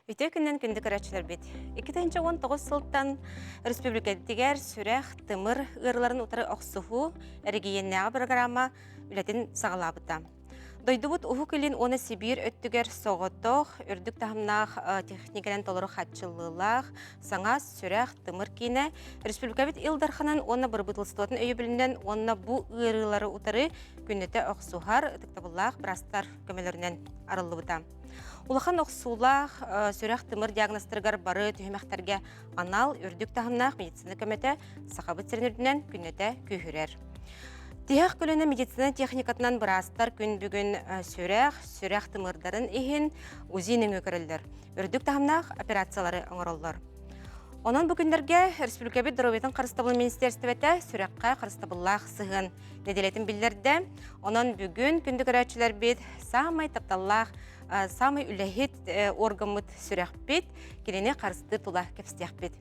Үтө күннен күнді көрәтшілер бет. 2019 сылттан республикадегер сүрәх тымыр ғырларын ұтары оқсуху әрігейеннәға программа үләтін сағалабыта. Дойдубут уху кілін оны Сибир өттігер соғыттоқ, үрдік тахымнақ техникален толыры қатшылылақ, саңа сүрәх тымыр кейіне республикабет илдарханан оны бір бұтылыстуатын өйі білінен оны бұ ғырлары ұтары күннеті оқсухар ұтықтабыллақ бірастар көмелерінен арылы бұта. Улахан оқсулақ сүрәх тымыр диагностырғар бары түйімәқтерге анал үрдік тахымнақ медицина көметі сақабыт сәрінердінен күннеті күйірер. Тияқ көліні медицина техникатынан бірастар күн бүгін сүрәх тымырдарын ехін узинің өкірілдір. Үрдік тахымнақ операциялары оңыроллар. Онын бүгіндерге Республикабет Дұроветін Қарыстабыл Министерстветі сүрәққа Қарыстабыллақ сығын неделетін білдерді. Онын бүгін күнді көрәтшілер бет самай тапталлақ, самай үләхет органмыт сүрәқ бет, келіне қарысты тұла кепстияқ бет.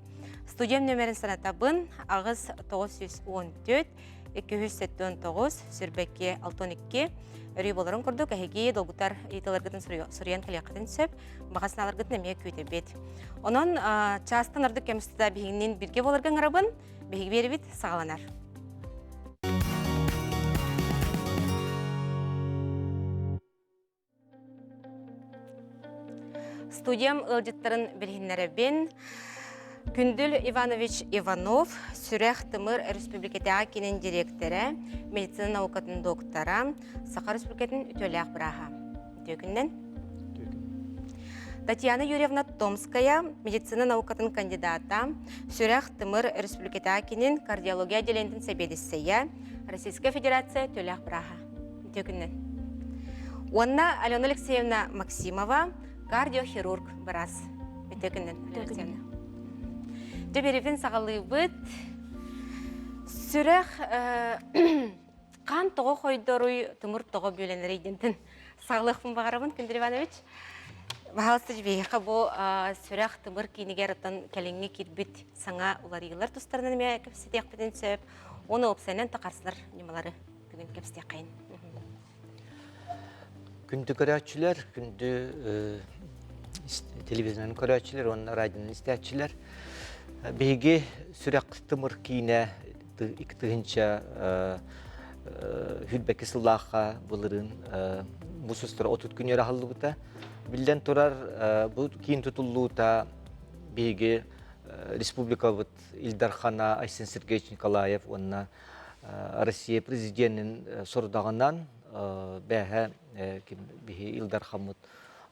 Студиям нөмерін санатабын ағыз 914 279 сүрбәкке 62 өрей боларын күрдік әйге долгутар етілергетін сұриян кілияқатын сөп, бағасын алырғытын әмеге көйті бет. Онын частын ұрдық кәмістіда бейгінен бірге болырған ғырабын, бейгі бері бет сағаланар. Студиям ұлжыттарын білгенлері бен Күнділ Иванович Иванов, сүрәх тымыр республикатаға кенен директоры, медицина наукатын доктора, Саха республикатын үтөләқ бұраға. Төкіннен? Татьяна Юрьевна Томская, медицина наукатын кандидата, сүрәх тымыр республикатаға кенен кардиология делентін сәбедіссея, Российская Федерация төләқ бұраға. Төкіннен? Онна Алена Алексеевна Максимова, кардиохирург біраз. Төкіннен, Алексеевна. Деберевін сағалы бұд, сүрәқ қан тоғы қойдыруй тұмыр тоғы бөленері едентін сағылықпын бағарабын, Күндір Иванович. Бағалысты жібейіқі бұл сүрәқ тұмыр кейінігер ұттан кәліңе кербіт саңа оларығылар тұстарынан мәе кәпсетек бітін сөп, оны опсайнан тақарсылар немалары бүгін кәпсетек қайын. Күнді көрәтшілер, күнді телевизионын көрәтшілер, оның радионын істәтшілер. Беге сүрәк тымыр кейіне иктігінші хүлбәкі сыллаққа бұлырын мұсыстыр отыт күнер ағылы бұта. Білден тұрар бұл кейін тұтылуыта беге республика бұд Илдархана Айсен Сергеевич Николаев, онына Россия президентінің сұрдағынан бәхі Илдархан бұд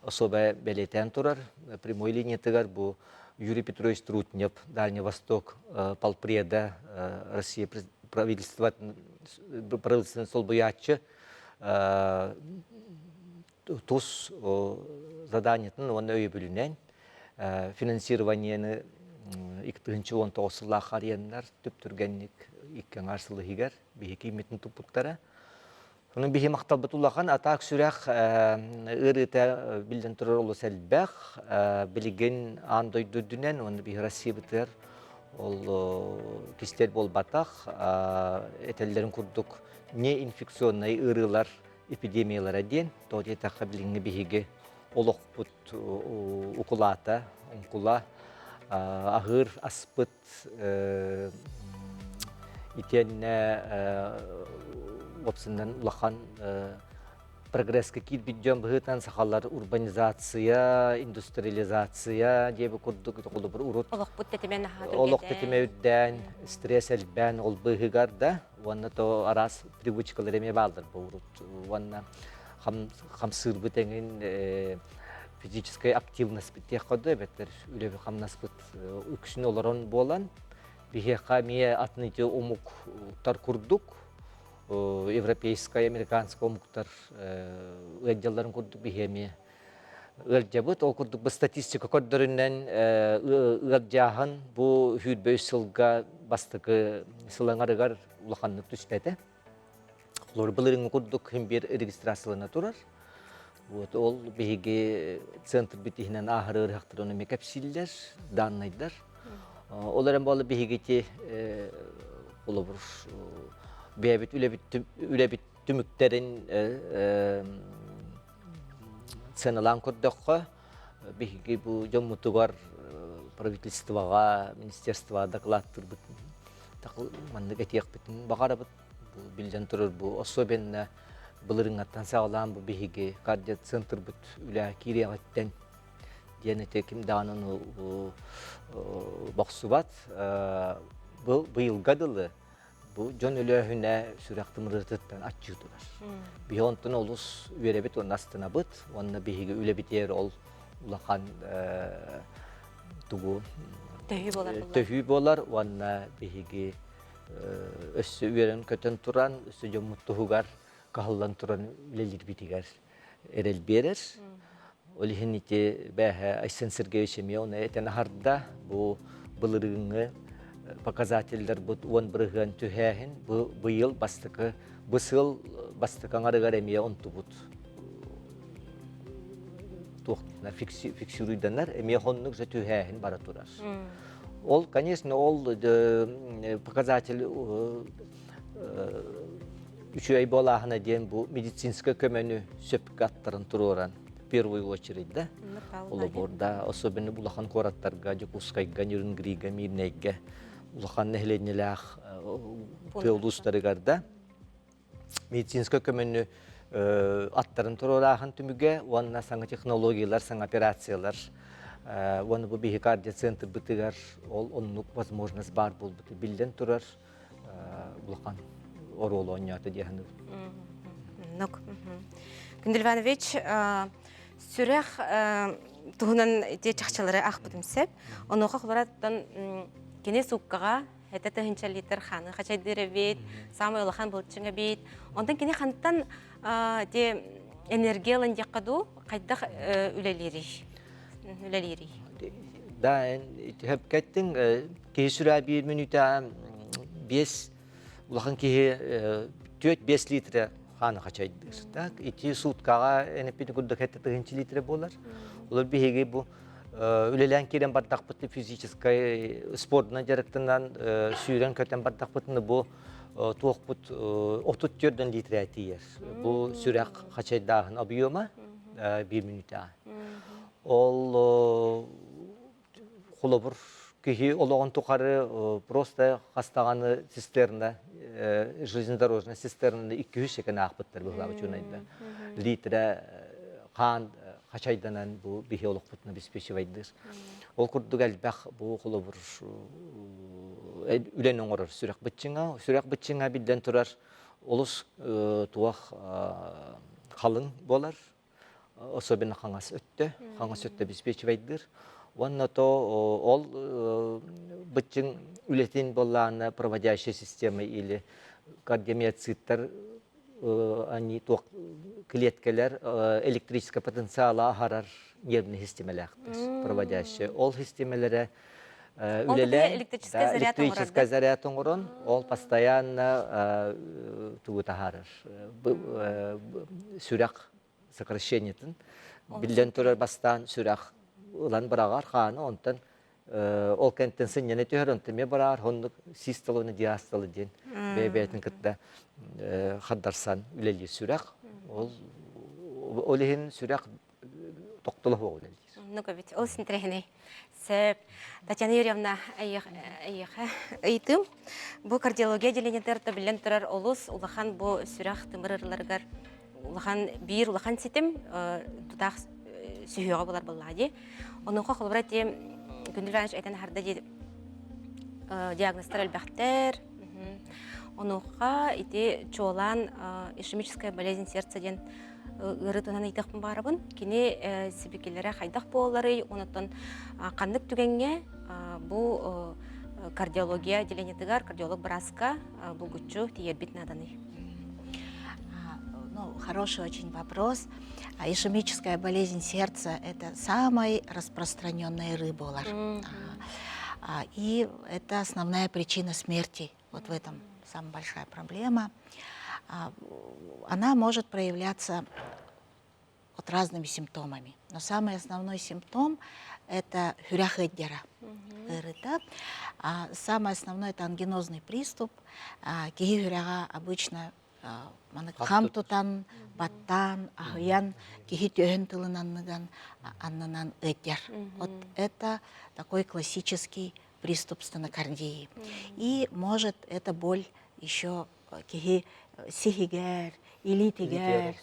особа бәлетен тұрар. Прямой линия тұғар бұл Юрий Петрович Трутнев, Дальний Восток, полпреда России, правительственный солбоячы, тус задание, он өйбілінен, финансирование иктігінші 19 арендар, түп түргенник иккен арсылы егер, бейкі иметін тұппықтары. Onun bir maqtal butulagan atak sürək ırıta bildən turur olu səlbəq bilgin andoydu dünen onu bir Россия biter ol kistel bol bataq etellerin kurduk ne infeksiyonay ırılar epidemiyalara den toje taqabilingi bihige oloq but ukulata unkula ahır aspıt itenne Опсындан улахан прогресска кит бидден быһытан сахалар урбанизация, индустриализация дебе курдук олы бир урут. Олох тетемен стресс элбен ол быһыгар да, ванна то арас привычкалар эме балдыр бу урут. Ванна хам сыр битенин физическая активность битех коды бетер үлебе хамнас бит үксүн олорон болан. Бихеха мие атныты умук тар курдук. Европейская, американская муктар отделларын курдук бихемия. Ölçebut o kurduk bu statistika kodlarından ölçahan bu hüdbe sılga bastıkı sılangaragar ulakanlık düştede. Lor bilirin kurduk hem bir registrasyona turar. Bu ol bihige center bitihinen ahırır haktırını mekapsiller, danlaydılar. Onların bağlı bihigeti olabur. Beyabit ülebit tümüklerin sanılan koddoqqa биһиги бу жоммутугар правительствоға, министерствоға докладтыр бит. Манны гетиек битин багара бит. Бу билден турur бу особенно былырыңаттан сагалам бу биһиги кардиоцентр бит үлә кириягаттен диэне теким данын баксубат. Бу быйылга дылы бу жон өлөһүнә сүрәктымырыттан атчытылар. Бионтон олус үеребит он астына бит, онна биһиги үле битер ол улахан тугу төһүй болар, онна биһиги өссө үерен көтөн туран, өссө жомуттугар кахыллан туран үлелир битигер эрел берер. Олихинити бәһә Айсен Сергеевич Меона этен харда бу былырыгы показательлер бут он брыган түһәһин бу быйыл бастыкы бысыл бастыкан арыгар эмие онту бут туактна фиксируйданар эмие хоннук за түһәһин бара турар. Ол, конечно, ол показатель үчү ай болахына ден бу медицинская көмөнү сөпкө аттарын туруран в первую очередь, да? Олоборда особенно булахан кораттарга, жокускайга, нюрингрига, мирнейге улахан нехленелях пеолустарыгарда медицинская көмөнү аттарын турурахын түмүгө, онна саңа технологиялар, саңа операциялар, оны бу биһи кардиоцентр бытыгар, ол оннук возможность бар болбут. Билден турар булахан оролу оньяты дияханы. Нук. Күндел Иванович, сүрэх туһунан те чахчалары ах бутымсеп, онуха хулараттан кене суккага это тыгынча литр ханы хачайдыры бит, самый улахан булчыңа бит. Ондан кене ханттан те энергиялан якаду кайдах үлелери. Да, hep kettin ki süre 1 minuta 5 улахан ки 4-5 литр ханы хачайдыр. Так, ити суткага энепи гудда кетте 1 литр болар. Олар биһиги бу үлелән кирен бардак бутты физический спортна жарыктынан сүйрен көтен бардак бутны бу туок бут 34 литр атыер. Бу сүрәк хачайдагын объема 1 минута. Ол холобур кихи ологон тукары просто хастаганы цистерна железнодорожная цистерна 200 экен акбыттар булгабы чунайда. Литра қан хачайданан бу бихи олок бутна обеспечивайдыр. Ол курдук албак бу холобур үлен оңорор сүрәк бытчыңа билден турар олус туак калың болар. Особенно хаңас өттө обеспечивайдыр. Онна то ол бытчың үлетин болланы проводящая система или кардиомиоциттар, они то клеткалар электрический потенциал ахарар нервный системалар проводящая. Ол системалары үлеле электрический заряд оңорон, ол постоянно тугутахарар. Сүрәк сокращениятын билден турар бастан сүрәк улан барагар ханы онтан ол кенттен сыннене төһөр онтан ме барар хондук систолуны диастолы ден бебетин кытта хаддарсан үлели сүрәк ол олехин сүрәк токтолу болду. Ну-ка ведь ол синтрехне сеп Татьяна Юрьевна айтым бу кардиология делегентерта билен турар олус улахан бу сүрәк тымырырларгар улахан бир улахан ситем тутак сүйөөгө болар боллади. Онуга холбора те Күндүлбаныч айтан харда диагностар албактер. Онуга ити чолан ишемическая болезнь сердца ден ырытынан айтакпын барыбын. Кини сибикелере хайдак болары, онотон кандык түгенге бу кардиология отделениетигар кардиолог Браска булгучу тиербит наданы. Ну, хороший очень вопрос. Ишемическая болезнь сердца – это самый распространенный рыболар. И это основная причина смерти. Вот в этом самая большая проблема. Она может проявляться вот разными симптомами. Но самый основной симптом – это хюряхэддера. Самый основной – это ангинозный приступ. Киги хюряга обычно маны хам тутан, баттан, ахыян, кихи төхен тылынанныган, аннынан өтер. Вот это такой классический приступ стенокардии. И может эта боль еще кихи сихигер, илитигер,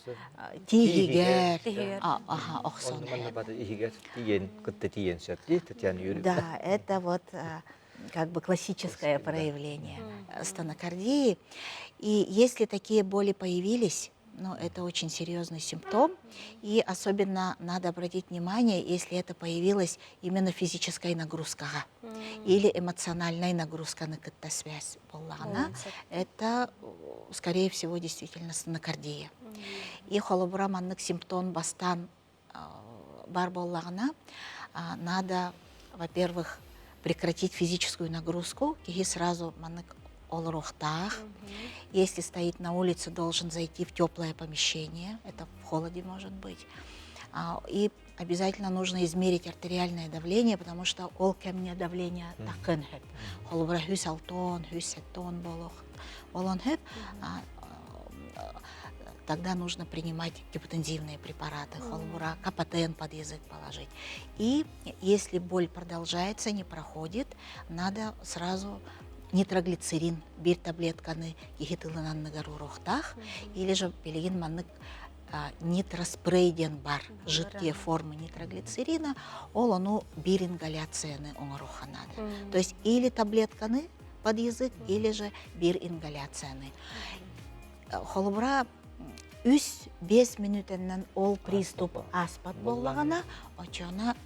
тигигер, оксон. Да, это вот как бы классическое проявление стенокардии. И если такие боли появились, ну, это очень серьезный симптом, и особенно надо обратить внимание, если это появилась именно физическая нагрузка или эмоциональная нагрузка на какую-то связь боллагана, это, скорее всего, действительно стенокардия. И холобура маннык симптом бастан бар боллагана, надо, во-первых, прекратить физическую нагрузку, и сразу маннык олорохтах. Если стоит на улице, должен зайти в теплое помещение, это в холоде может быть. И обязательно нужно измерить артериальное давление, потому что ол кемне давление такын хэп. Холбура хюс алтон, хюс сеттон болон хэп. Тогда нужно принимать гипотензивные препараты, холбура, капотен под язык положить. И если боль продолжается, не проходит, надо сразу нитроглицерин, бир таблетканы ехитылынан нагарурохтах, или же пелегин маннык нитроспрейден бар, жидкие формы нитроглицерина, ол ону бир ингаляцияны оңороханады. То есть или таблетканы под язык, или же бир ингаляцияны. Холбура 3-5 минутынан ол приступ аспат боллагана, очона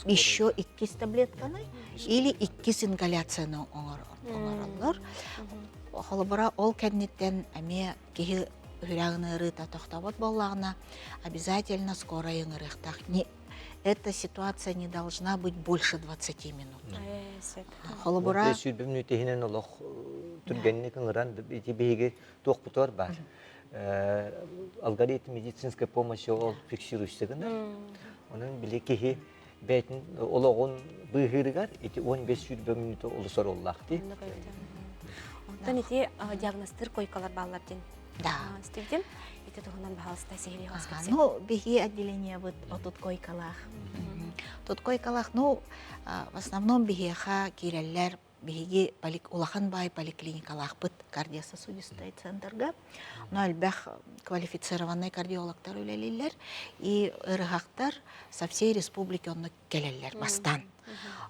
еще 2 таблетканы или 2 ингаляцияны оңороллар. Холбура ол кәннеттен әме кихи хүрәгіні ырыта тоқтабот боллагана обязательно скорая ыңырықтақ. Эта ситуация не должна быть больше 20 минут. Холбура... Алгоритм медицинской помощи ол фиксируется. Onun bile ki beytin olağın bıhırgar iti 15 minut olursa ollaktı. Ondan iti diagnostik койкалар баллардын. Да. Студент ити тугунан бахалста сехри хоспиталь. Ну, беги отделение вот тут койкалах. Тут койкалах, ну, в основном бегиха киреллер беги улахан бай поликлиникалах быт кардиососудистый центрга. Но әлбәх квалифицированный кардиологтар үлелилер и ырыгактар со всей республики онны келеллер бастан.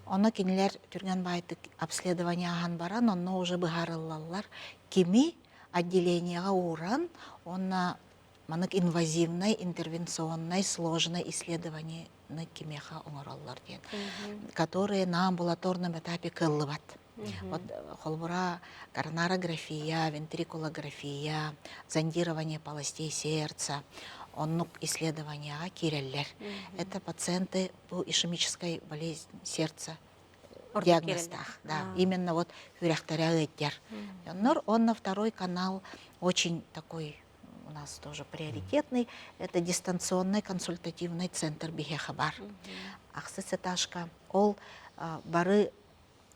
Оны кинилер түрген байтык обследование ахан баран, онны уже быгарыллалар кими отделениега уран, онна манык инвазивный, интервенционный, сложное исследование на кимеха оңороллар ден, которые на амбулаторном этапе кыллыбат. Вот холбура коронарография, вентрикулография, зондирование полостей сердца, оннук исследования киреллер. Это пациенты по ишемической болезни сердца. Диагностах, да, именно вот хүряхтаря эттер. Он на второй канал очень такой у нас тоже приоритетный, это дистанционный консультативный центр Бихехабар. Ақсысыташка, ол бары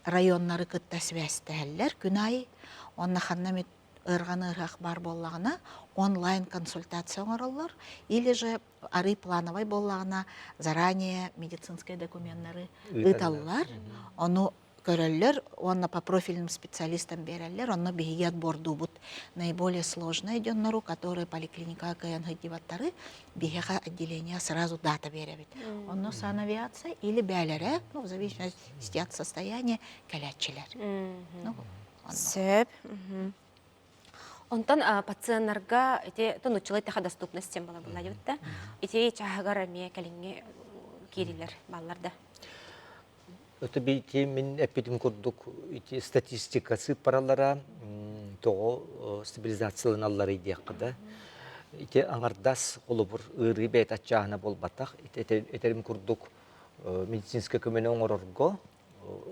районнары кытта связь тәллер, күнай, онна ханнамет ырғаны ырғақ бар боллағына онлайн консультация оңырылыр, или же ары плановай боллағына заранее медицинские документтары ыталылар, оны көрөллөр, онна по профильным специалистам береллер, онна беги отборду бут наиболее сложные идённару, которые поликлиника КНГ диваттары бегеха отделения сразу дата беребит. Онно санавиация или бялере, ну, в зависимости от состояния, калячилер. Сөп. Онтан пациентларга эти тонучылай таха доступность тем была ютта. Эти чагар ме калинге кирилер балларда. Это бейте мен эпидем курдук ити статистикасы паралара того стабилизацияланалар идеяккада. Ити аңардас олубур ыры бейт ачаана болбатах. Ити этерим курдук медицинская көмөнө оңорорго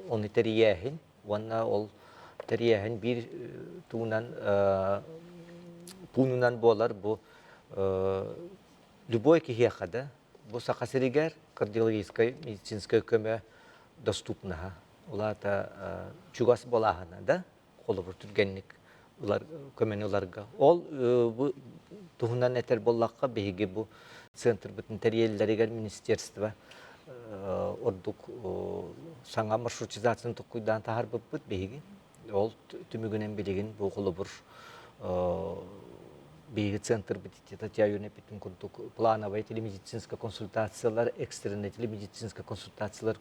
он итерияхин, ванна ол терияхин бир туунан пунунан болар бу любой кихиякада бу сакасыригер кардиологическая медицинская көмө доступна. Улата чугас болахана да, колубур түргенник көмені оларға. Ол bu туһунан этер боллаққа беги bu центр бүтін тәрелләрегер министерство ордук саңа маршрутизацияны тұққыйдан тахар бұт беги. Ол түмігінен білеген бұл қолы бұр беги центр бітті татьяюне бітін күрдік плановая телемедицинская консультациялар, экстренная телемедицинская консультациялар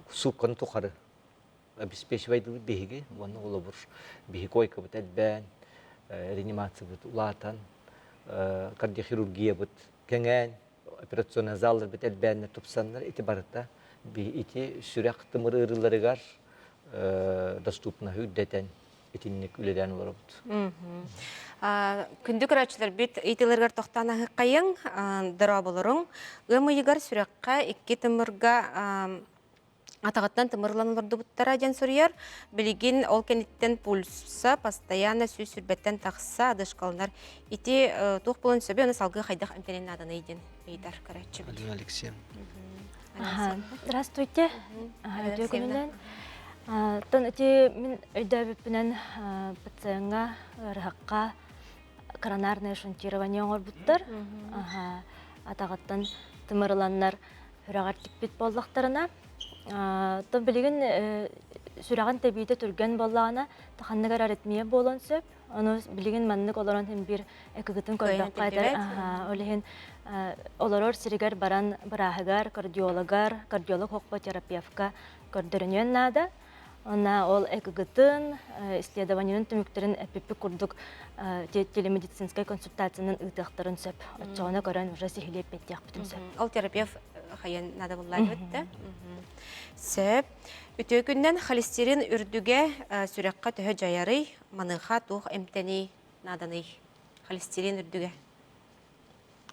суққаны тұқары обеспечивайды беги. Оны қолы бұр беги койка бұт әлбән, реанимация бұт улатан, кардиохирургия бұт кәңән, операционный залдар бит әлбәнне тупсаннар ити барыта ити сүрәк тымыр ырыларыгар доступна хүддәтән итинник үледән барыбыт. Күндүк рачылар бит итилергер тохтана хыккайын дыра болорың. Гымыйгар сүрәккә 2 тымырга атагаттан тымырланылырды буттара ден сурьяр. Билигин ол кенеттен пульса постоянно сүрбәттән тахса адышкалнар. Ити тух булын сөбе аны салгы хайдах эмтенен аданы иден. Бейдар карачы. Алина Алексеевна. Здравствуйте. Тон эти мен өйдәбепнен пациентга рахакка коронарное шунтирование орбуттар. Атагаттан тымырланнар хүрагар типпит боллактарына. Тон билигин сүраган табиите түргән боллагына таханныгар аритмия болон сөп. Аны билигин маннык олорон һәм бир экигитин көрбәккә айтар. Олehen олорор сиригер баран барахыгар кардиолог хокпа терапевтка көрдөрүнөн нада. Она ол экигитин исследованиянын түмүктерин эпипи курдук телемедицинская консультациянын ытыктарын сөп. Очоона көрөн уже сихилеп беттек бүтүн сөп. Ол терапевт хайын нада буллар битте. Сөп үтө күнден холестерин үрдүгө сүрәккә төһө жаярый, маныха тух эмтени наданы холестерин үрдүгө.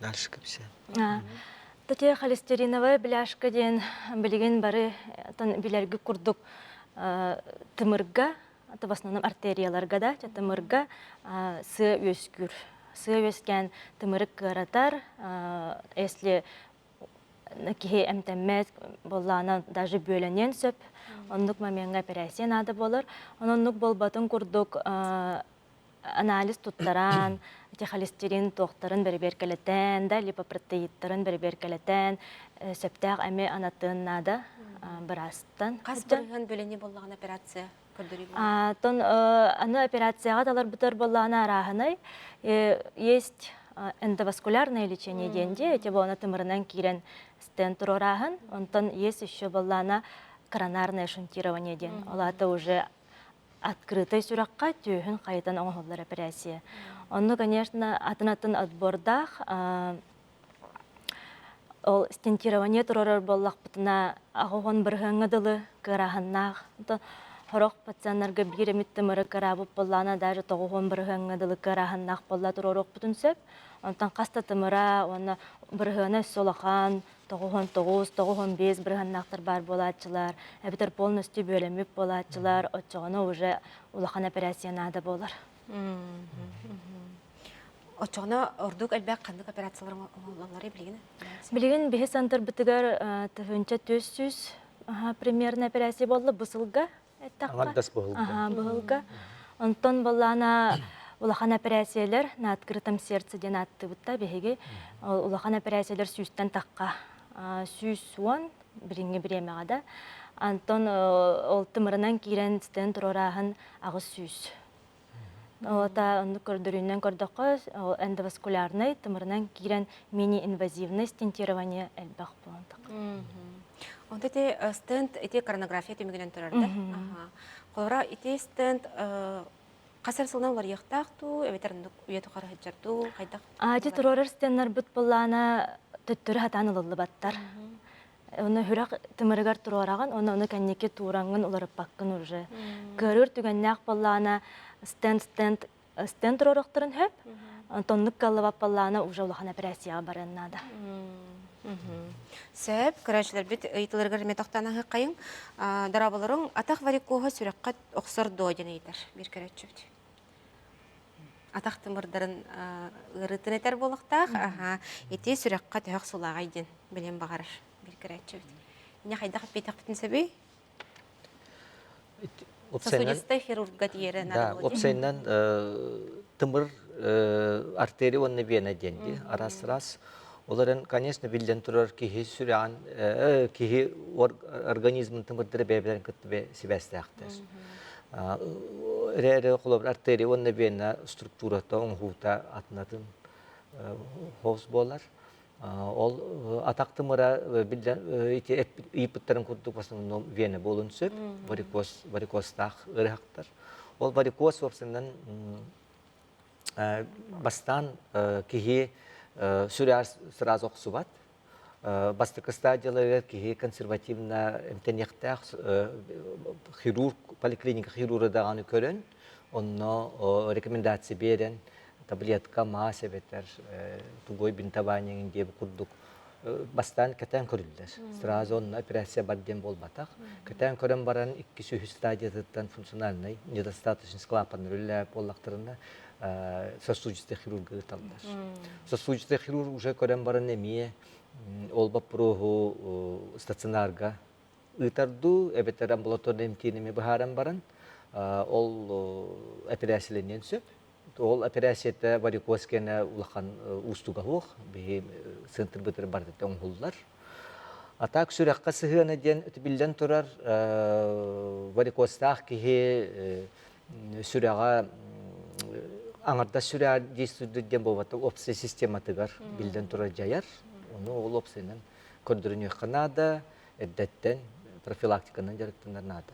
Дальше кепсе. Тете холестериновая бляшка ден билеген бары тан билерги курдук тымырга, ата в основном артерияларга да, тымырга сы өскүр. Сы өскән тымырык каратар, если кихе эмтеммет боллана даже бөлөнен сөп, оннук моментга операция надо болор. Оннук болбатын курдук анализ туттаран, холестерин тоқтарын бер-беркелетен, да, липопротеидтарын бер-беркелетен, сөптәк әме анатын нада бірастан. Қас бірген бөлені боллаған операция көрдірі Тон аны операцияға далар бұтар боллағына арағынай. Есть эндоваскулярное лечение денде, эти болана тымырынан кирен стентур орағын, онтон есть еще боллағына коронарное шунтирование ден. Олаты уже открытой сүраққа түйін қайтан оңғылар операция. Оны, конечно, атын отбордах, ол стентирование тұрорар боллақ бұтына ағуған бірғаңыдылы кырағыннақ. Хорақ пациентларға бір еміттімірі кырабып боллана даже тоғуған бірғаңыдылы кырағыннақ болла тұрорық бұтын сөп. Онтан қаста тымыра, оны бірғаны солақан, тоғуған 9, тоғуған 5 бірғаннақтар бар болатчылар. Әбітер полностью бөлеміп болатчылар, отчығыны уже улақан операциянада болар. Очоғына ордук әлбәк қандық операциялары білгені? Білген бейі сантыр бітігер түфінче 300 примерно операция болды бұсылға. Аңардас бұғылға. Онтон болана улахан операциялар на открытом сердце ден атты бұтта бейге улахан операциялар сүйістен таққа. Сүйіс суан біріңе біремеғада. Антон ол тымырынан кейрен стен тұрорағын ағы сүйіс. Ота онды көрдірінен көрдіқі эндоваскулярный тымырынан кейрен мини-инвазивный стентирование әлбәқ боландық. Онда те стенд ете коронография төмігінен тұрарды. Қолыра ете стенд қасар сылынан олар еқтақты, әветеріндік үйеті қары хеджарду, қайдақ? Ати тұрорыр стеннар бұт болана төттірі хатан ұлылы баттар. Оны хүрақ тымырығар тұрорағын, оны кәннеке тураңын олары баққын уже. Көрір түгеннәқ болана стенд тұрорықтырын хөп, тонлық қалывап болана уже олақан операцияға барыннада. Сөп, көрәшілер бет ұйтылырғыр метақтанағы қайын, дарабаларың атақ варикоға сүрәққа оқсыр дойден ейтер, бір көрәтші. Атақ тымырдарын ұрытын етер болықтақ, ете сүрәққа түйіқ сұлаға еден білен бағарыр, бір көрәтші. Не қайдақ бетақ бітін сөбей? Сосудистый хирурга тиері да, надо было. опсайнан тымыр артерия онны вена денди, арас-раз. Оларын, конечно, билден турар кихи сүрян, кихи организмын тымырдыры бәбілерін күтті себәстәқтір. Рәрі құлабыр артерия онны вена структурата оңғута атынатын хоз болар. Ол атақтымыра ипыттарын күрдік басының вена болын сөп, варикостақ ұрықтар. Ол варикоз опсынан бастан кихи сүряр сразу оқсубат. Бастықы стадиялары кихи консервативна эмтенектақ хирург, поликлиника хирургадағаны көрін, онны рекомендация берен, таблетка, маса бетер, тугой бинтабанияң деп күрдік. Бастан кәтән көрілдер. Сразу онны операция барден болбатақ. Кәтән көрін баран 2-3 стадиятыттан функциональный, недостаточный склапан рөлі боллақтарына сосудистый хирург ыталдар. Сосудистый хирург уже көрін баран эмие, ол бапыруху стационарга ытарду, әбеттер амбулаторный эмтинеме бахаран баран, ол операцияленен сөп. Ол операцияда варикоз кені улақан устуға хоқ, бейі центр бұтыр барды оңғылдар. Атақ сүрәққа сығыны ден өтібілден тұрар варикозтақ кейі сүрәға аңырда сүрә дейстудден болбаты опция систематығар білден тұрар жайар. Оны ол опцияның көрдірін өққанада, әддеттен профилактиканың жарықтыңдар нада.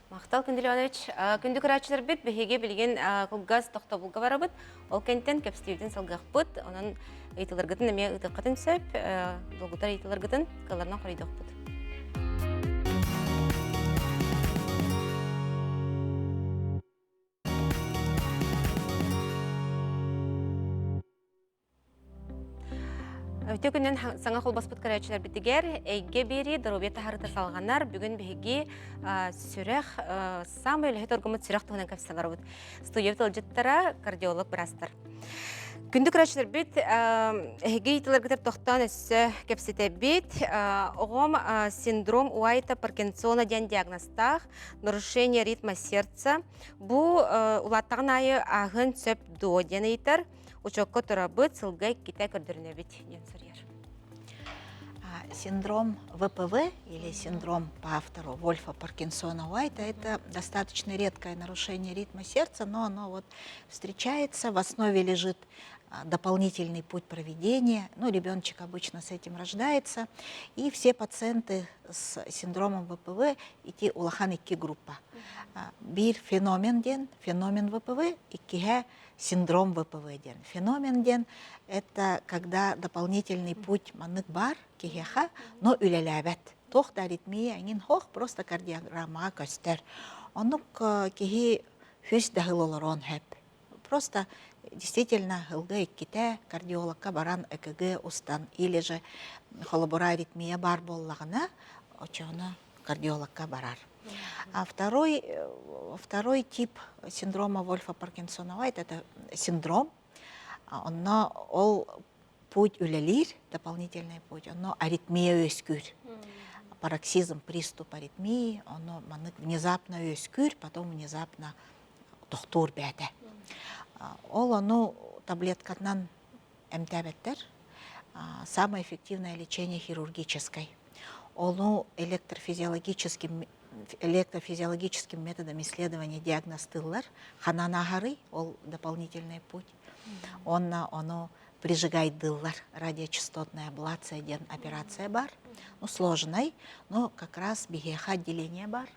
Мақтал Кенделеонович, күнді күрәтшілер бет бігеге білген құлғаз тоқтабылға барабыд, ол кенттен кәпстеуден салғақ бұд, оның ұйтылырғытын әме ұтыққатын сөп, долғытар ұйтылырғытын қаларына қорейдық бұд. Өте күннен саңа қол баспыт көрәтшілер бітігер, әйге бері дұробеті харыта салғанар, бүгін бігі сүрәқ, самы өліхет оргымыт сүрәқ тұғынан кәпсалар бұд. Студиявты ұлжыттара кардиолог бірастыр. Күнді көрәтшілер біт, әйге етілер күтір тоқтан өссі кәпсеті біт, оғым синдром Уайта Паркинсона ден диагностақ, нарушение ритма сердца, бұл ұлаттағын айы ағын сөп до ден ейтір, учокко турабыт сылгай китай көрдіріне бит ден сұрер. Синдром ВПВ или синдром по автору Вольфа Паркинсона Уайта — это достаточно редкое нарушение ритма сердца, но оно вот встречается, в основе лежит дополнительный путь проведения. Ну, ребеночек обычно с этим рождается, и все пациенты с синдромом ВПВ идти улахан икки группа. Бир феномен ВПВ, иккиге синдром ВПВ ден. Феномен ден — это когда дополнительный путь манык бар, кигеха, но үлеләбәт. Тох да аритмия, аңин хох, просто кардиограмма көстер. Онук киги хүс дәхилолорон хэп. Просто действительно хылга икките кардиологка баран ЭКГ устан, или же холобура аритмия бар боллагына, очоны кардиологка барар. А второй тип синдрома Вольфа Паркинсона Уайта — это синдром, ол путь үлелир, дополнительный путь, оно аритмия өскүр. Пароксизм, приступ аритмии, оно внезапно өскүр, потом внезапно тохтур бәді. Оно таблеткатнан эмтәбеттер, самое эффективное лечение хирургическое. Оно электрофизиологическим методом исследования диагностылар, хананахары, ол дополнительный путь. Оно прижигает дыллар, радиочастотная аблация, ден операция бар. Ну, сложной, но как раз бигеха отделение бар,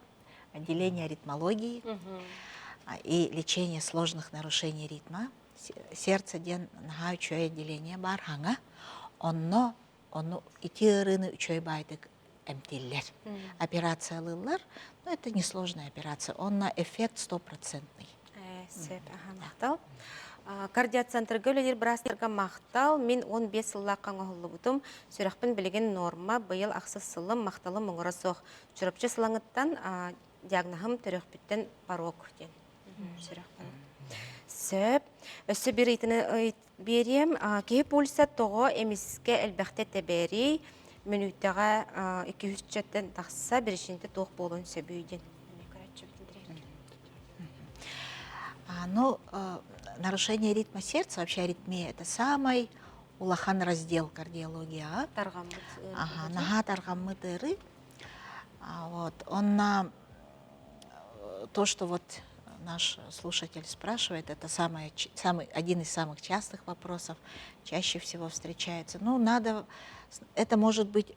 отделение аритмологии и лечение сложных нарушений ритма. Сердце ден нахаючое отделение бар, ханга, оно итирыны учой байтык эмтиллер. Операция лыллар, но это несложная операция, он на эффект 100%. Мақтал. Кардиоцентр гөлелер бірастырға мақтал, мен 15 жылға қаңғылы бұтым, сүрәқпін білеген норма, бұйыл ақсыз сылым, мақталы мұңыры соқ. Жүріпчі сылаңыттан диагнахым түрек біттен баруы көтен. Сөп, өсі бір етіні берем, кейіп олса тоғы емеске әлбәқті тәбәрей, минуттаға 200 жаттан тақса бірішінде тоқ болуын сөбүйден. Ну, нарушение ритма сердца, вообще аритмия, это самый улахан раздел кардиологии. Таргамбыт. Ага, нага таргаммытыры. Вот, то, что вот наш слушатель спрашивает, это один из самых частых вопросов, чаще всего встречается. Ну, это может быть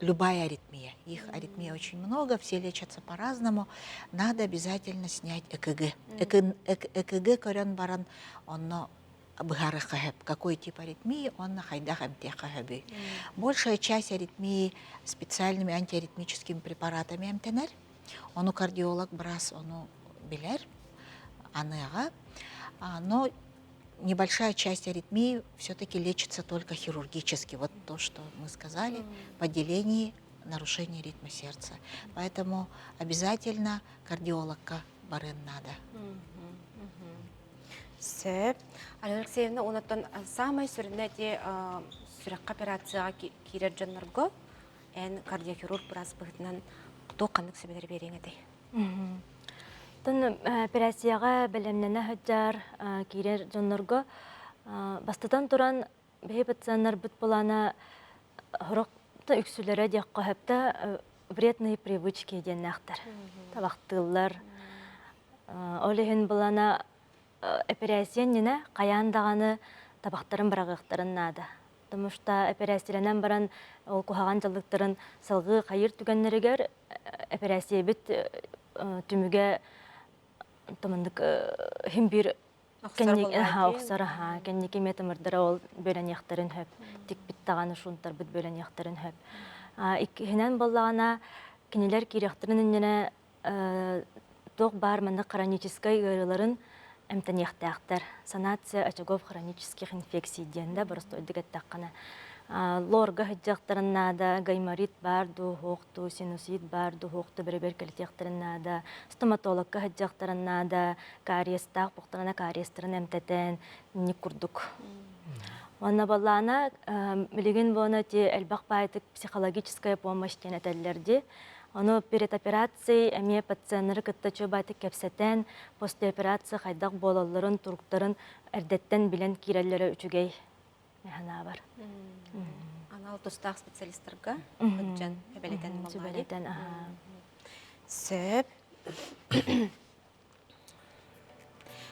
любая аритмия. Их аритмий очень много, все лечатся по-разному. Надо обязательно снять ЭКГ. ЭКГ корен баран, он какой тип аритмии, он на хайдах МТХБ. Большая часть аритмии специальными антиаритмическими препаратами МТНР. Он у кардиолог брас, он у билер, анега. Но небольшая часть аритмии все-таки лечится только хирургически. Вот то, что мы сказали, в отделении нарушения ритма сердца. Поэтому обязательно кардиологка барен надо. Сөп. Алексеевна, онаттан самай сүрінәде сүрәк операцияға кирер жаннарго, ән кардиохирург біраз бұғытынан құту қандық сөбелер береңеді. Тон операцияға бәлемнені хөджар кирер жаннарго бастатан туран бәй пациенттар бұт болана хұрықта үксілері дек қойыпта вредные привычки деннақтар. Табақтылар. Олеген болана операциyan nene каяндаганы табактарын барагыктарын нада. Потому что операциянан баран ол кухаган жалдыктарын салгы кайыр түгеннеригер операция бит түмүгө томандык хим бир кенник оксара кенники метамырдара ол бөлөн яктарын хөп тик бит таганы шунтар бит бөлөн яктарын хөп. Икинен боллагана кинелер киряктарын нene ток бар мында хронический гырыларын эмтенехтактар санация очагов хронических инфекций денде просто дигеттаккана лорга хыджактарыннада гайморит бар хокту синусит бар хокту беребер келтектарыннада стоматологка хыджактарыннада кариестак буктарына кариестерин эмтетен ник курдук. Онна баллана билеген боны те элбак байтык психологическая помощь денетеллерди. Оно перед операцией эме пациенттер кытта чөбаты кепсетен, после операции хайдак болаларын, турктарын эрдеттен билен киреллері үчүгей механа бар. Анал тустақ специалисттарға үджан әбелетен болмали. Сөп.